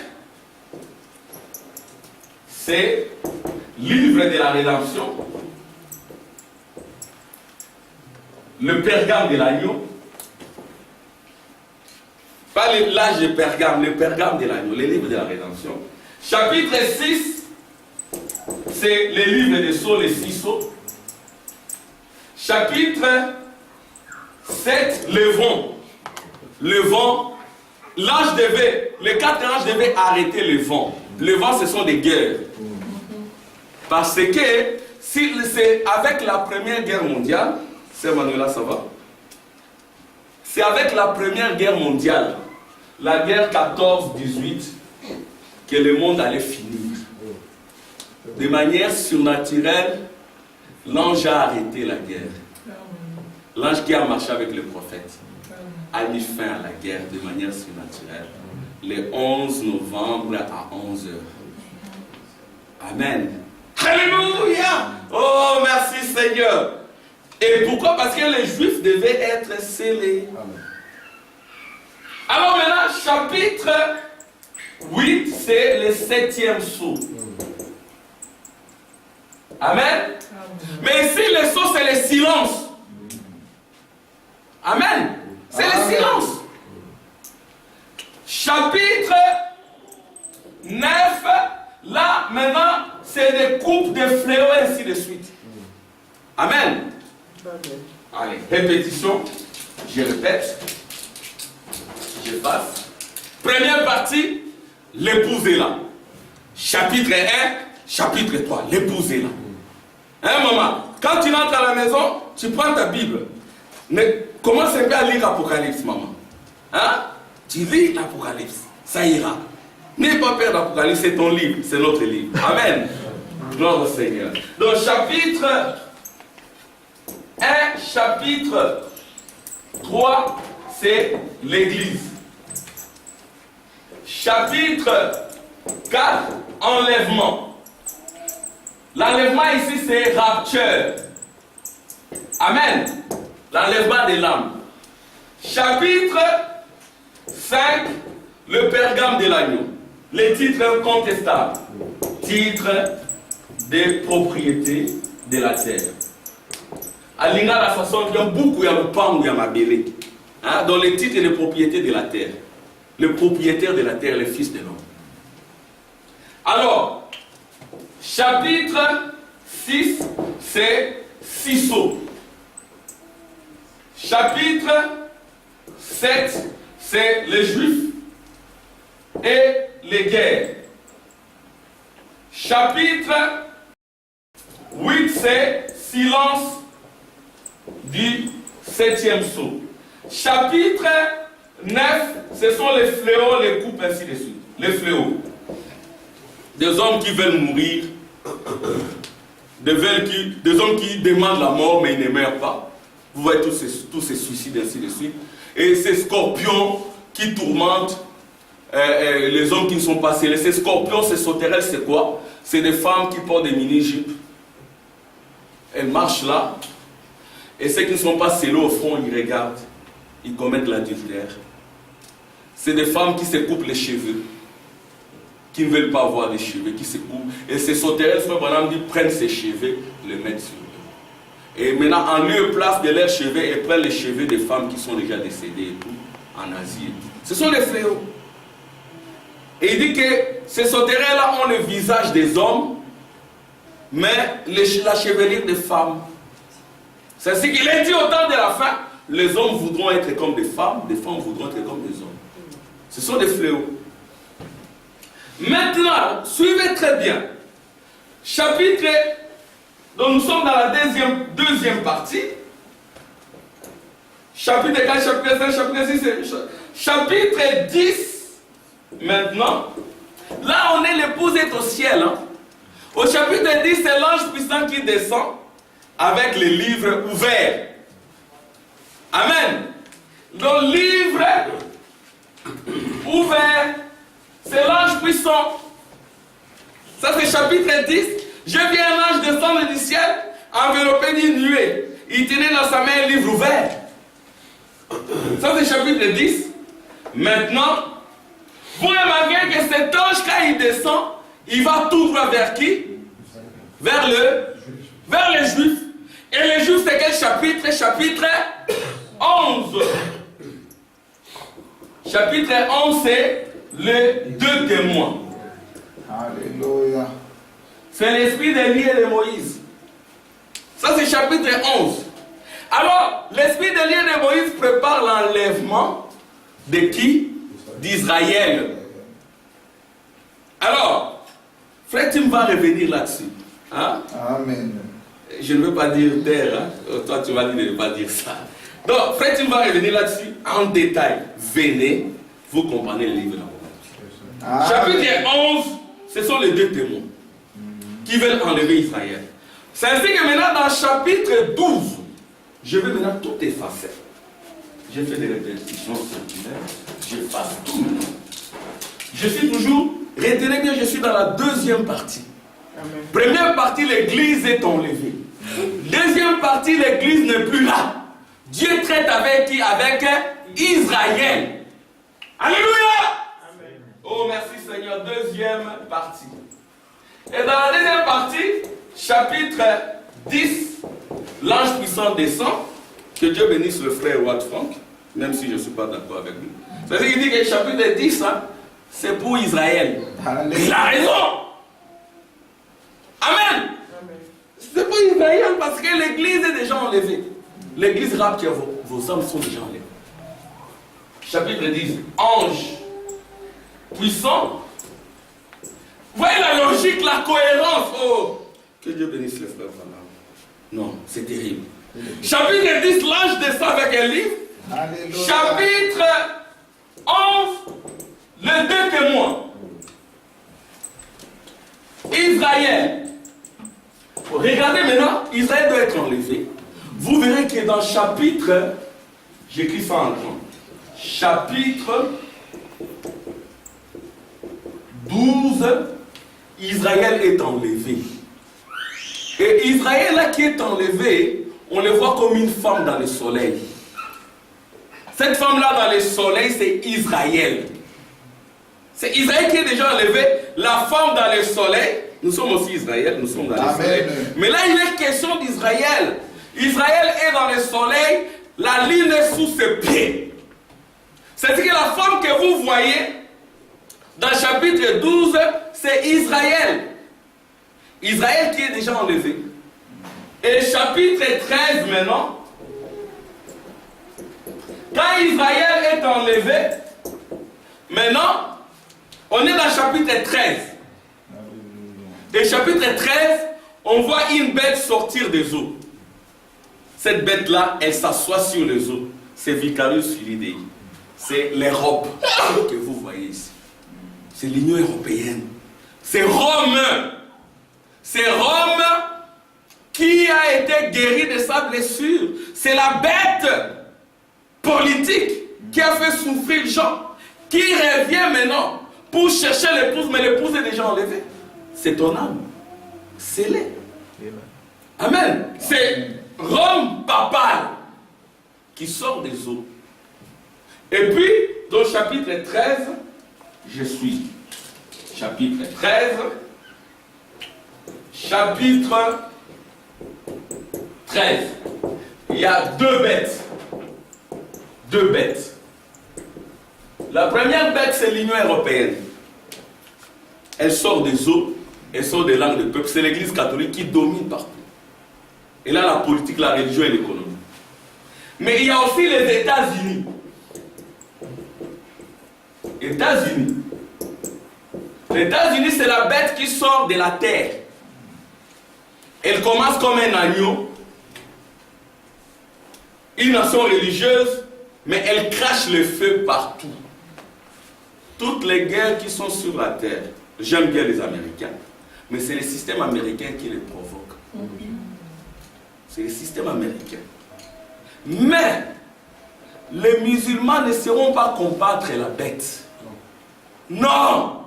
c'est livre de la rédemption. Le pergame de l'agneau. Pas l'âge de pergame, le pergame de l'agneau, le livre de la rédemption. Chapitre 6, c'est le livre des sceaux, les 6 sceaux. Chapitre 7, le vent. Le vent, l'ange devait, les 4 anges devaient arrêter le vent. Le vent, ce sont des guerres. Parce que si c'est avec la Première Guerre mondiale, c'est Manuela, ça va? C'est avec la Première Guerre mondiale, la guerre 14-18, que le monde allait finir. De manière surnaturelle, l'ange a arrêté la guerre. L'ange qui a marché avec le prophète a mis fin à la guerre de manière surnaturelle. Le 11 novembre à 11h. Amen. Alléluia! Oh, merci Seigneur. Et pourquoi? Parce que les Juifs devaient être scellés. Alors maintenant, chapitre 8, c'est le 7e sceau. Amen. Mais ici, le sceau, c'est le silence. Amen. C'est le silence. Chapitre 9, là, maintenant, c'est des coupes de fléaux, et ainsi de suite. Amen. Allez, répétition. Je répète. Je passe. Première partie, l'épouse est là. Chapitre 1, chapitre 3, l'épouse est là. Hein, maman? Quand tu rentres à la maison, tu prends ta Bible. Commence un peu à lire l'Apocalypse, maman. Hein? Tu lis l'Apocalypse. Ça ira. N'aie pas peur d'Apocalypse, c'est ton livre, c'est notre livre. Amen. Gloire au Seigneur. Donc, chapitre 1, chapitre 3, c'est l'Église. Chapitre 4, enlèvement. L'enlèvement ici, c'est rapture. Amen. L'enlèvement des l'âme. Chapitre 5, le pergame de l'agneau. Les titres incontestables. Titre des propriétés de la terre. À l'Inga, la façon, il y a beaucoup, il y a le pan, il y a ma bélé. Dans les titres et les propriétés de la terre. Le propriétaire de la terre, le fils de l'homme. Alors, chapitre 6, c'est 6 sceaux. Chapitre 7, c'est les Juifs et les guerres. Chapitre 8, c'est silence du 7e sceau. Chapitre 9, ce sont les fléaux, les coupes, ainsi de suite. Les fléaux. Des hommes qui veulent mourir, des hommes qui demandent la mort mais ils ne meurent pas. Vous voyez tous ces suicides, ainsi de suite. Et ces scorpions qui tourmentent les hommes qui ne sont pas scellés. Ces scorpions, ces sauterelles, c'est quoi? C'est des femmes qui portent des mini-jupes. Elles marchent là. Et ceux qui ne sont pas scellés au front, ils regardent. Ils commettent l'adultère. C'est des femmes qui se coupent les cheveux. Qui ne veulent pas avoir des cheveux, qui se coupent. Et ces sauterelles, ils prennent ces cheveux, les mettent sur eux. Et maintenant, en lieu et place de leurs cheveux, ils prennent les cheveux des femmes qui sont déjà décédées et tout, en Asie et tout. Ce sont les fléaux. Et il dit que ces sauterelles-là ont le visage des hommes, mais la chevelure des femmes. C'est ce qu'il a dit au temps de la fin. les hommes voudront être comme des femmes voudront être comme des hommes. Ce sont des fléaux. Maintenant, suivez très bien. Chapitre, donc nous sommes dans la deuxième partie. Chapitre 4, chapitre 5, chapitre 6, chapitre 10, maintenant. Là, on est l'épouse est au ciel. Hein. Au chapitre 10, c'est l'ange puissant qui descend avec les livres ouverts. Amen. Le livre ouvert, c'est l'ange puissant. Ça, c'est chapitre 10. Je vis un ange descendre du ciel, enveloppé d'une nuée. Il tenait dans sa main un livre ouvert. Ça, c'est chapitre 10. Maintenant, vous remarquez que cet ange, quand il descend, il va tout droit vers qui? Vers les Juifs. Et les Juifs, c'est quel chapitre? Chapitre 11. Chapitre 11, c'est les deux témoins. Alléluia. C'est l'esprit d'Élie et de Moïse. Ça, c'est chapitre 11. Alors, l'esprit d'Élie et de Moïse prépare l'enlèvement de qui? D'Israël. Alors, frère Tim va revenir là-dessus. Hein? Amen. Je ne veux pas dire terre. Hein? Toi, tu vas dire de ne pas dire ça. Donc, frère Tim va revenir là-dessus en détail. Venez, vous comprenez le livre. Chapitre 11, ce sont les deux témoins qui veulent enlever Israël. C'est ainsi que maintenant, dans chapitre 12, je vais maintenant tout effacer. J'ai fait des répétitions circulaires, j'efface tout maintenant. Je suis toujours, retenez bien, je suis dans la deuxième partie. Amen. Première partie, l'église est enlevée. Deuxième partie, l'église n'est plus là. Dieu traite avec qui? Avec Israël. Alléluia! Amen. Oh, merci Seigneur. Deuxième partie. Et dans la deuxième partie, chapitre 10, l'ange puissant descend. Que Dieu bénisse le frère Watt Frank, même si je ne suis pas d'accord avec lui. C'est-à-dire qu'il dit que le chapitre 10, hein, c'est pour Israël. Alléluia. Il a raison. Amen. C'est pour Israël parce que l'église est déjà enlevée. L'église rapture, vos âmes sont déjà enlevées. Chapitre 10, ange puissant. Voyez la logique, la cohérence. Oh, que Dieu bénisse les frères. Non, c'est terrible. Chapitre 10, l'ange descend avec un livre. Alléluia. Chapitre 11, les deux témoins. Israël. Regardez maintenant, Israël doit être enlevé. Vous verrez que dans chapitre, j'écris ça en grand, chapitre 12, Israël est enlevé. Et Israël là qui est enlevé, on le voit comme une femme dans le soleil. Cette femme-là dans le soleil, c'est Israël. C'est Israël qui est déjà enlevé. La femme dans le soleil, nous sommes aussi Israël, nous sommes dans le soleil. Mais là, il est question d'Israël. Israël est dans le soleil, la lune est sous ses pieds. C'est-à-dire que la femme que vous voyez dans le chapitre 12, c'est Israël. Israël qui est déjà enlevé. Et chapitre 13 maintenant, quand Israël est enlevé, maintenant, on est dans le chapitre 13. Et chapitre 13, on voit une bête sortir des eaux. Cette bête-là, elle s'assoit sur les eaux. C'est Vicarius Filidei. C'est l'Europe que vous voyez ici. C'est l'Union européenne. C'est Rome. C'est Rome qui a été guéri de sa blessure. C'est la bête politique qui a fait souffrir Jean, qui revient maintenant pour chercher l'épouse, mais l'épouse est déjà enlevée. C'est ton âme. Scellée. Amen. C'est Rome papale qui sort des eaux. Et puis, dans le chapitre 13, je suis. Chapitre 13. Chapitre 13. Il y a deux bêtes. Deux bêtes. La première bête, c'est l'Union européenne. Elle sort des eaux, elle sort des langues de peuple. C'est l'Église catholique qui domine partout. Et là, la politique, la religion et l'économie. Mais il y a aussi les États-Unis. États-Unis. Les États-Unis, c'est la bête qui sort de la terre. Elle commence comme un agneau, une nation religieuse, mais elle crache le feu partout. Toutes les guerres qui sont sur la terre, j'aime bien les Américains, mais c'est le système américain qui les provoque. C'est le système américain. Mais les musulmans ne sauront pas combattre la bête. Non!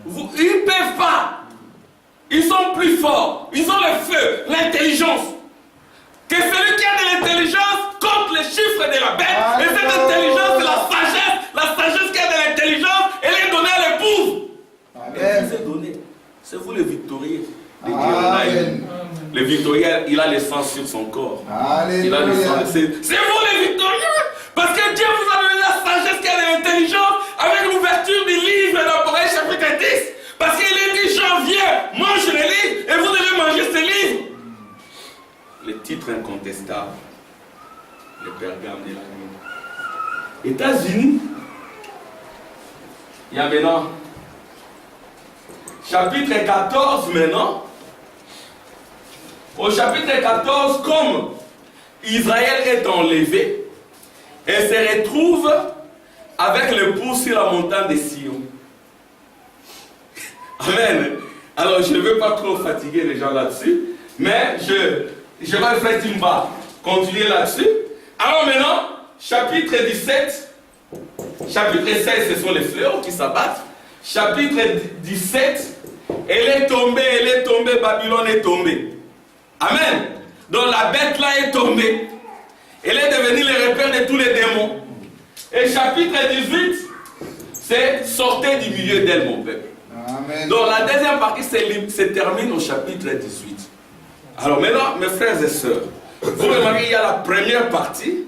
Ils ne peuvent pas. Ils sont plus forts. Ils ont le feu, l'intelligence. Que celui qui a de l'intelligence compte les chiffres de la bête. Et cette intelligence, c'est la sagesse. La sagesse qui a de l'intelligence, elle est donnée à l'épouse. Elle vous est donnée. C'est vous les victorieux. Le victorieux, il a le sang sur son corps. Il a le sang. C'est vous les victorieux. Parce que Dieu vous a donné la sagesse qui a de l'intelligence avec l'ouverture du livre d'Apocalypse chapitre 10. Parce qu'il est dit, Jean vient, mange les livres et vous devez manger ces livres. Les titres incontestables. Les pergames de la nuit. États-Unis. Il y a maintenant chapitre 14 maintenant. Au chapitre 14, comme Israël est enlevé, elle se retrouve avec l'époux sur la montagne de Sion. Amen. Alors je ne veux pas trop fatiguer les gens là-dessus, mais je vais faire continuer là-dessus. Alors maintenant, chapitre 17, chapitre 16, ce sont les fleurs qui s'abattent. Chapitre 17, elle est tombée, Babylone est tombée. Amen. Donc la bête là est tombée. Elle est devenue le repère de tous les démons. Et chapitre 18, c'est sortez du milieu d'elle, mon peuple. Amen. Donc la deuxième partie se termine au chapitre 18. Alors maintenant, mes frères et sœurs, vous remarquez, il y a la première partie,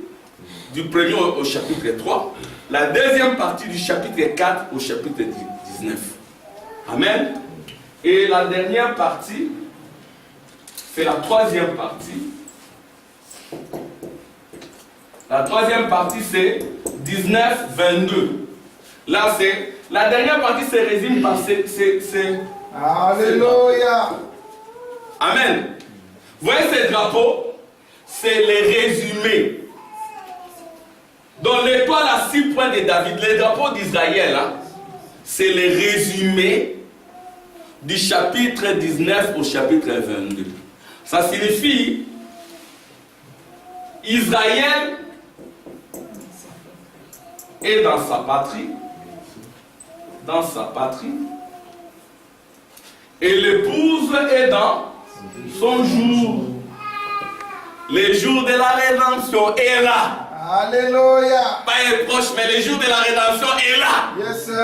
du premier au chapitre 3, la deuxième partie du chapitre 4 au chapitre 19. Amen. Et la dernière partie, c'est la troisième partie. La troisième partie, c'est 19-22. Là, c'est... La dernière partie se résume par Alléluia. Amen. Vous voyez ces drapeaux? C'est les résumés. Donc l'étoile à 6 points de David, les drapeaux d'Israël, hein, c'est les résumés du chapitre 19 au chapitre 22. Ça signifie Israël est dans sa patrie, et l'épouse est dans son jour. Le jour de la rédemption est là. Alléluia. Pas est proche, mais le jour de la rédemption est là. Yes, sir.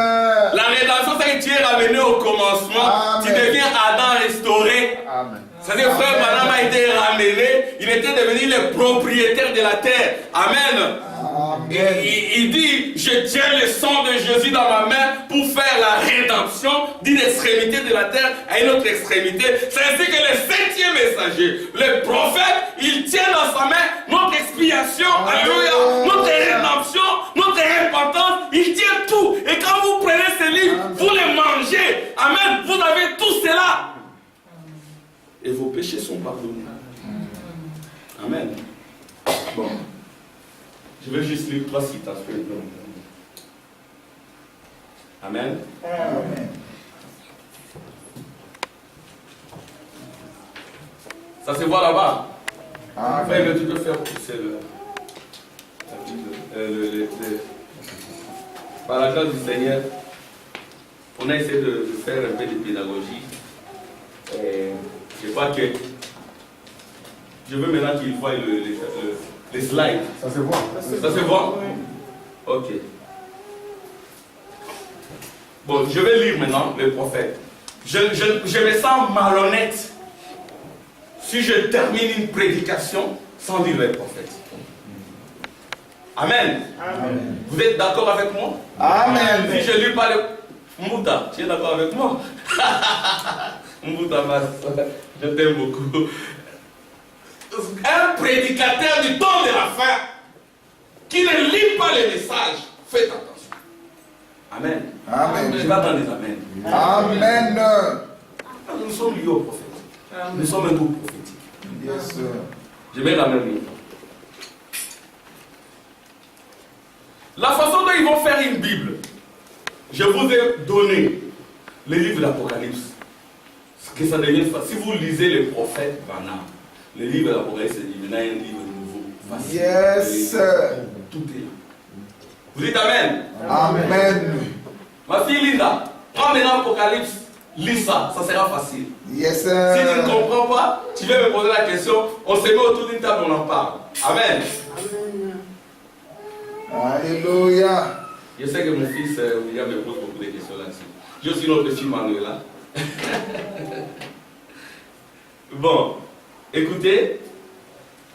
La rédemption, c'est que tu es ramené au commencement. Amen. Tu deviens Adam restauré. Amen. C'est-à-dire, frère Madame a été ramené. Il était devenu le propriétaire de la terre. Amen. Il dit, je tiens le sang de Jésus dans ma main pour faire la rédemption d'une extrémité de la terre à une autre extrémité. C'est ainsi que le 7e messager, le prophète, il tient dans sa main notre expiation, alléluia, notre rédemption, notre repentance. Il tient tout. Et quand vous prenez ces livres, vous les mangez. Amen. Vous avez tout cela. Et vos péchés sont pardonnés. Amen. Bon. Je vais juste lire 3 citations. Amen. Amen. Ça se voit là-bas. Amen. Frère, tu peux faire pousser par la grâce du Seigneur, on a essayé de faire un peu de pédagogie. Et je crois que je veux maintenant qu'il voie les slides. Ça se voit. Ça se voit? Ok. Bon, je vais lire maintenant le prophète. Je me sens malhonnête si je termine une prédication sans lire le prophète. Amen. Amen. Vous êtes d'accord avec moi? Amen. Si je ne lis pas le... Mouta, tu es d'accord avec moi? Mouta, je t'aime beaucoup. un prédicateur du temps de la fin qui ne lit pas les messages, faites attention. Amen. Amen. Je vais attendre des amen. Amen. Nous sommes liés au prophète. Nous sommes un groupe prophétique. Yes, sir. Je mets la même ligne. La façon dont ils vont faire une Bible, je vous ai donné le livre d'Apocalypse. Que ça devienne facile. Si vous lisez les prophètes, le livre d'Apocalypse, c'est maintenant un livre nouveau. Facile. Yes, sir. Tout est là. Vous dites Amen. Amen. Ma fille Linda, prends maintenant Apocalypse, lis ça, ça sera facile. Yes, Si tu ne sir. comprends pas, tu vas me poser la question, on se met autour d'une table, on en parle. Amen. Alléluia. Je sais que mon fils William me pose beaucoup de questions là-dessus. J'ai aussi notre fille Manuela. Bon, écoutez,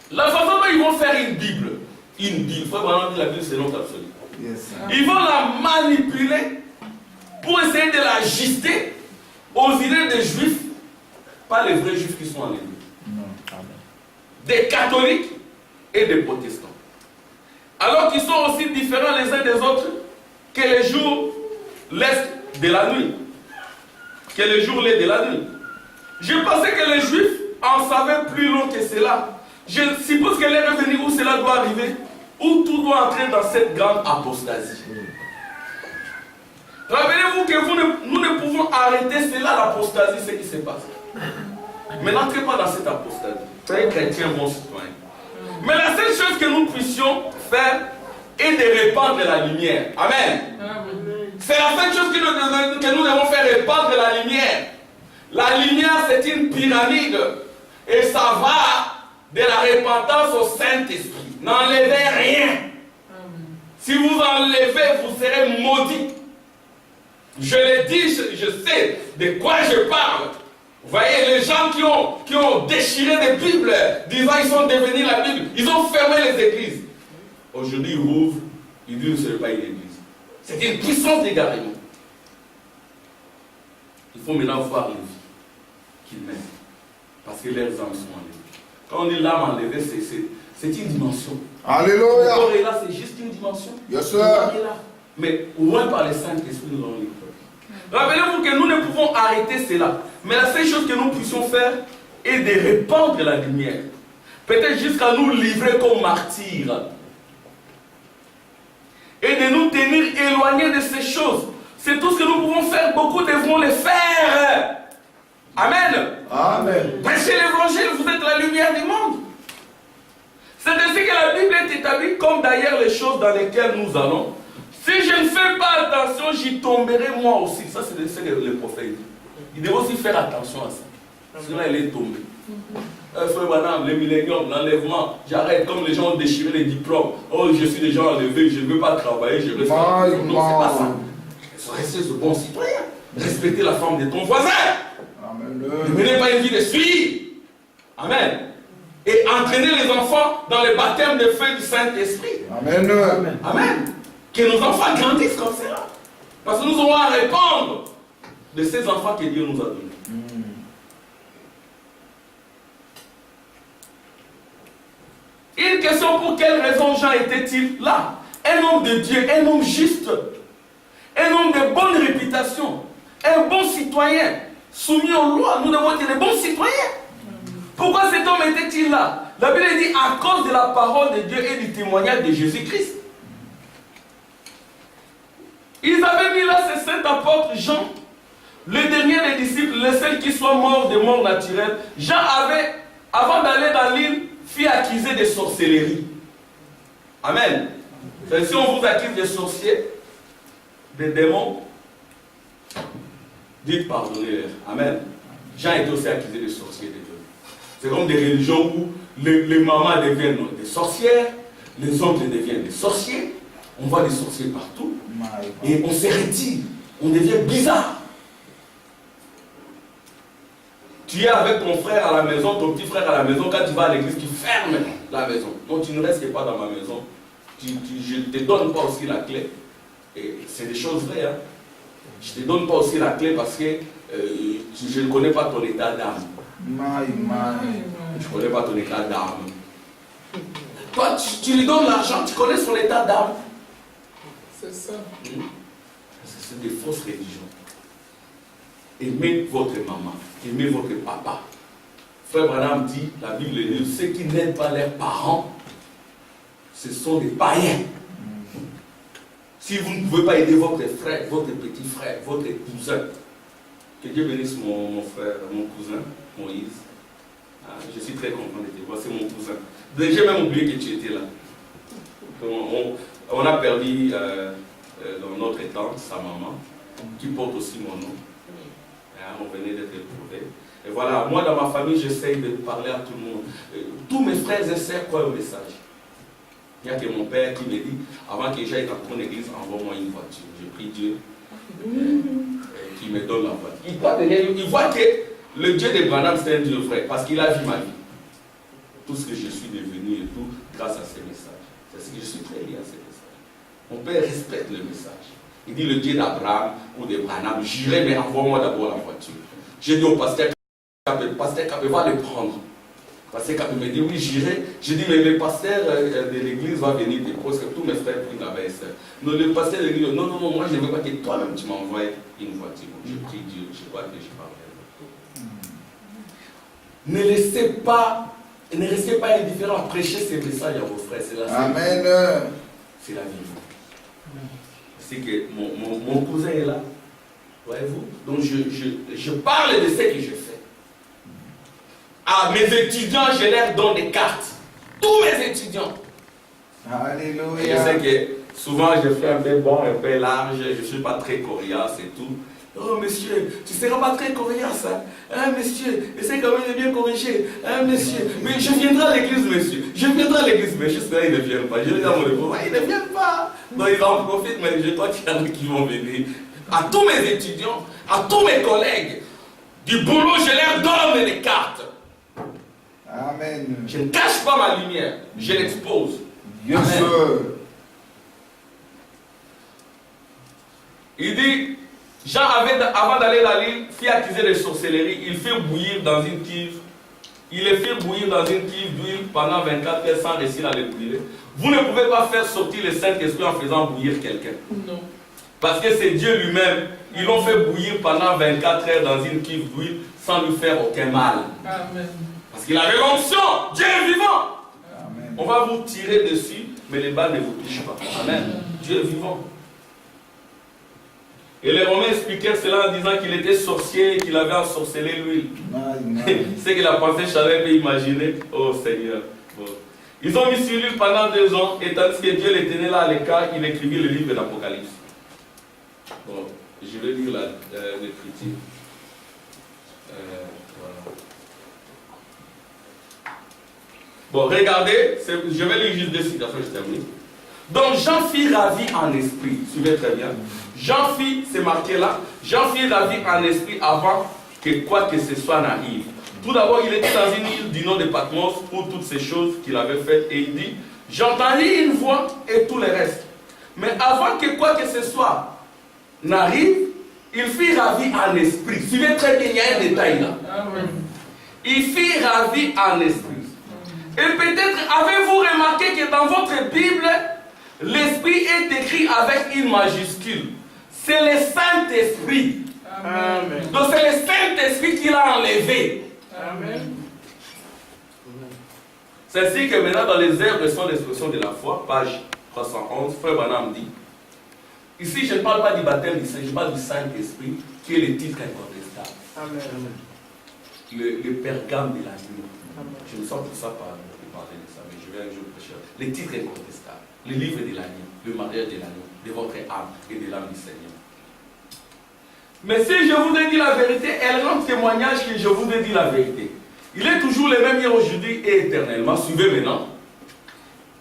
la façon dont ils vont faire une Bible, il faut vraiment dire la Bible c'est notre absolu. Yes, sir. Ils vont la manipuler pour essayer de l'ajuster aux idées des juifs, pas les vrais juifs qui sont en Église, des catholiques et des protestants. Alors qu'ils sont aussi différents les uns des autres que les jours l'est de la nuit. Que les jours l'est de la nuit. Je pensais que les juifs en savaient plus long que cela. Je suppose qu'elle est revenue où cela doit arriver, où tout doit entrer dans cette grande apostasie. Rappelez-vous que nous ne pouvons arrêter cela, l'apostasie, ce qui se passe. Mais n'entrez pas dans cette apostasie. Soyez chrétiens, bons citoyens. Mais la seule chose que nous puissions faire est de répandre la lumière. Amen. C'est la seule chose que nous devons faire, répandre la lumière. La lumière, c'est une pyramide. Et ça va de la repentance au Saint-Esprit. N'enlevez rien. Si vous enlevez, vous serez maudits. Je l'ai dit, je sais de quoi je parle. Vous voyez, les gens qui ont déchiré des Bibles, disant qu'ils sont devenus la Bible, ils ont fermé les églises. Aujourd'hui, ils rouvrent, ils disent que ce n'est pas une église. C'est une puissance d'égarement. Il faut maintenant voir les vies qu'ils mènent. Parce que leurs âmes sont enlevées. Quand on dit l'âme enlevée, c'est une dimension. Alléluia. Le corps est là, c'est juste une dimension. Yes, sir. L'âme est là. Mais loin par le Saint-Esprit, nous allons les preuves. Rappelez-vous que nous ne pouvons arrêter cela. Mais la seule chose que nous puissions faire est de répandre la lumière. Peut-être jusqu'à nous livrer comme martyrs. Et de nous tenir éloignés de ces choses. C'est tout ce que nous pouvons faire. Beaucoup devront le faire. Amen. Amen. Prêchez l'évangile, vous êtes la lumière du monde. C'est ainsi que la Bible est établie, comme d'ailleurs les choses dans lesquelles nous allons. Si je ne fais pas attention, j'y tomberai moi aussi. Ça, c'est ce que le prophète dit. Il devait aussi faire attention à ça. Parce que là, il est tombé. Frère Branham, le millénium, l'enlèvement, j'arrête. Comme les gens ont déchiré les diplômes. Oh, je suis déjà enlevé, je ne veux pas travailler, je veux faire. Non, c'est pas ça. Restez ce bon citoyen. Respectez la femme de ton voisin. Amen. Ne menez pas une vie de suie. Amen. Et entraînez les enfants dans le baptême de feu du Saint-Esprit. Amen. Amen. Amen. Que nos enfants grandissent comme cela. Parce que nous aurons à répondre de ces enfants que Dieu nous a donnés. Une question, pour quelle raison Jean était-il là? Un homme de Dieu, un homme juste, un homme de bonne réputation, un bon citoyen, soumis aux lois. Nous devons être des bons citoyens. Pourquoi cet homme était-il là? La Bible dit à cause de la parole de Dieu et du témoignage de Jésus-Christ. Ils avaient mis là ce saint apôtre Jean, le dernier des disciples, le seul qui soit mort de mort naturelle. Jean avait, avant d'aller dans l'île, fut accusé de sorcellerie. Amen. Si on vous accuse de sorciers, de démons, dites pardonnez-leur. Amen. Jean était aussi accusé de sorciers. C'est comme des religions où les mamans deviennent des sorcières, les oncles deviennent des sorciers. On voit des sorciers partout. Et on se retire. On devient bizarre. Tu es avec ton frère à la maison, ton petit frère à la maison. Quand tu vas à l'église, tu fermes la maison. Donc tu ne restes pas dans ma maison. Je ne te donne pas aussi la clé. Et c'est des choses vraies. Hein? Je ne te donne pas aussi la clé parce que je ne connais pas ton état d'âme. Je ne connais pas ton état d'âme. Toi, tu lui donnes l'argent, tu connais son état d'âme. C'est ça. C'est des fausses religions. Aimez votre maman, aimez votre papa. Frère Branham dit, la Bible dit, ceux qui n'aiment pas leurs parents, ce sont des païens. Si vous ne pouvez pas aider votre frère, votre petit frère, votre cousin, que Dieu bénisse mon frère, mon cousin, Moïse. Je suis très content de te voir, c'est mon cousin. J'ai même oublié que tu étais là. On a perdu dans notre tante, sa maman, qui porte aussi mon nom. On venait d'être éprouvés. Et voilà, moi dans ma famille, j'essaye de parler à tout le monde. Tous mes frères et sœurs croient au message. Il n'y a que mon père qui me dit, avant que j'aille dans ton église, envoie-moi une voiture. Je prie Dieu qui me donne la voiture. Il voit que le Dieu de Branham, c'est un Dieu vrai, parce qu'il a vu ma vie. Tout ce que je suis devenu et tout, grâce à ces messages. C'est ce que je suis très lié à ces messages. Mon père respecte le message. Il dit le Dieu d'Abraham ou de Branham, j'irai, mais envoie-moi d'abord la voiture. J'ai dit au pasteur Capé va le prendre. Le pasteur Capé me dit oui, j'irai. J'ai dit mais le pasteur de l'église va venir te parce que tous mes frères prient la veille. Non, le pasteur de l'église, non, moi je ne veux pas que toi-même tu m'envoies une voiture. Je prie Dieu, je crois que je parle. Ne restez pas indifférents, prêchez ces messages à vos frères. C'est la Amen. C'est la vie. C'est que mon cousin est là. Voyez-vous? Donc je parle de ce que je fais. À mes étudiants, je leur donne des cartes. Tous mes étudiants. Alléluia. Et je sais que souvent je fais un peu bon, un peu large, je ne suis pas très coriace et tout. Oh monsieur, tu ne seras pas très coriace, hein? Monsieur, essaie quand même de bien corriger. Monsieur, mais je viendrai à l'église, monsieur. Je viendrai à l'église, mais jusque-là, ils ne viennent pas. Je regarde mon époux, ils ne viennent pas. Donc ils en profitent, mais je crois qu'il y en a qui vont venir. À tous mes étudiants, à tous mes collègues, du boulot, je leur donne des cartes. Amen. Je ne cache pas ma lumière, je l'expose. Yes, sir. Il dit, Jean avant d'aller à l'île, fut accusé de sorcellerie. Il fait bouillir dans une cuve. Il les fait bouillir dans une cuve d'huile pendant 24 heures sans réussir à les brûler. Vous ne pouvez pas faire sortir le Saint-Esprit en faisant bouillir quelqu'un. Non. Parce que c'est Dieu lui-même. Ils l'ont fait bouillir pendant 24 heures dans une cuve d'huile sans lui faire aucun mal. Amen. Parce qu'il avait l'onction. Dieu est vivant. Amen. On va vous tirer dessus, mais les balles ne vous touchent pas. Amen. Dieu est vivant. Et les Romains expliquaient cela en disant qu'il était sorcier et qu'il avait ensorcelé l'huile. C'est que la pensée Chalet peut imaginer. Oh Seigneur. Bon. Ils ont mis sur l'huile pendant 2 ans, et tandis que Dieu les tenait là à l'écart, il écrivit le livre de l'Apocalypse. Bon, je vais lire l'écriture. Voilà. Bon, regardez, je vais lire juste 2 citations, je termine. Donc Jean fit ravi en esprit, suivez très bien. Jean fit, c'est marqué là, Jean fit ravi en esprit avant que quoi que ce soit n'arrive. Tout d'abord, il était dans une île du nom de Patmos pour toutes ces choses qu'il avait faites et il dit, j'entendis une voix et tout le reste. Mais avant que quoi que ce soit n'arrive, il fit ravi en esprit. Suivez très bien, il y a un détail là. Amen. Il fit ravi en esprit. Et peut-être avez-vous remarqué que dans votre Bible, l'Esprit est écrit avec une majuscule. C'est le Saint-Esprit. Amen. Donc c'est le Saint-Esprit qui l'a enlevé. Amen. C'est ainsi que maintenant dans les œuvres sont l'expression de la foi, page 311, Frère Branham dit, ici je ne parle pas du baptême du Saint, je parle du Saint-Esprit, qui est le titre incontestable. Amen. Le pergame de l'agneau. Je me sens pour ça parler de ça, mais je vais un jour prêcher. Le titre incontestable, le livre de l'agneau, le mariage de l'agneau, de votre âme et de l'âme du Seigneur. Mais si je vous ai dit la vérité, elle rend témoignage que je vous ai dit la vérité. Il est toujours le même hier, aujourd'hui et éternellement. Suivez maintenant.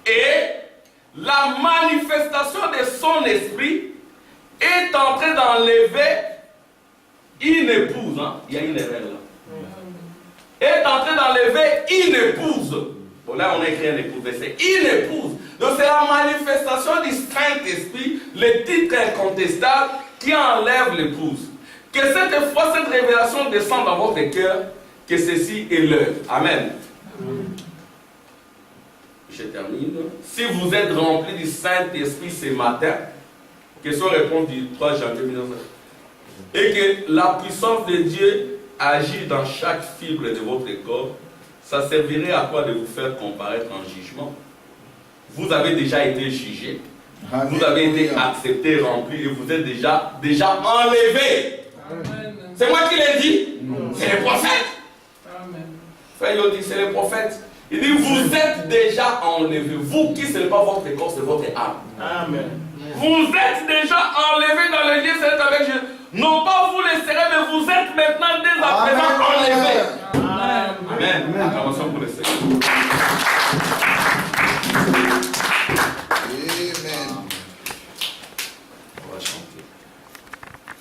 Et la manifestation de son esprit est en train d'enlever une épouse. Hein? Il y a une erreur là. Est en train d'enlever une épouse. Bon, là on a écrit un épouse, c'est une épouse. Donc c'est la manifestation du Saint-Esprit, le titre incontestable qui enlève l'épouse. Que cette fois, cette révélation descende dans votre cœur, que ceci est l'heure. Amen. je termine. Si vous êtes remplis du Saint-Esprit ce matin, question-réponse du 3 janvier 1900, et que la puissance de Dieu agit dans chaque fibre de votre corps, ça servirait à quoi de vous faire comparaître en jugement? Vous avez déjà été jugé, vous avez été accepté, rempli, et vous êtes déjà enlevé. Amen. C'est moi qui l'ai dit? C'est les prophètes. Amen. Frère, il dit, c'est les prophètes. Il dit, vous êtes déjà enlevés. Vous qui, ce n'est pas votre corps, c'est votre âme. Amen. Vous êtes déjà enlevés dans le lieu céleste avec Jésus. Non pas vous les serez, mais vous êtes maintenant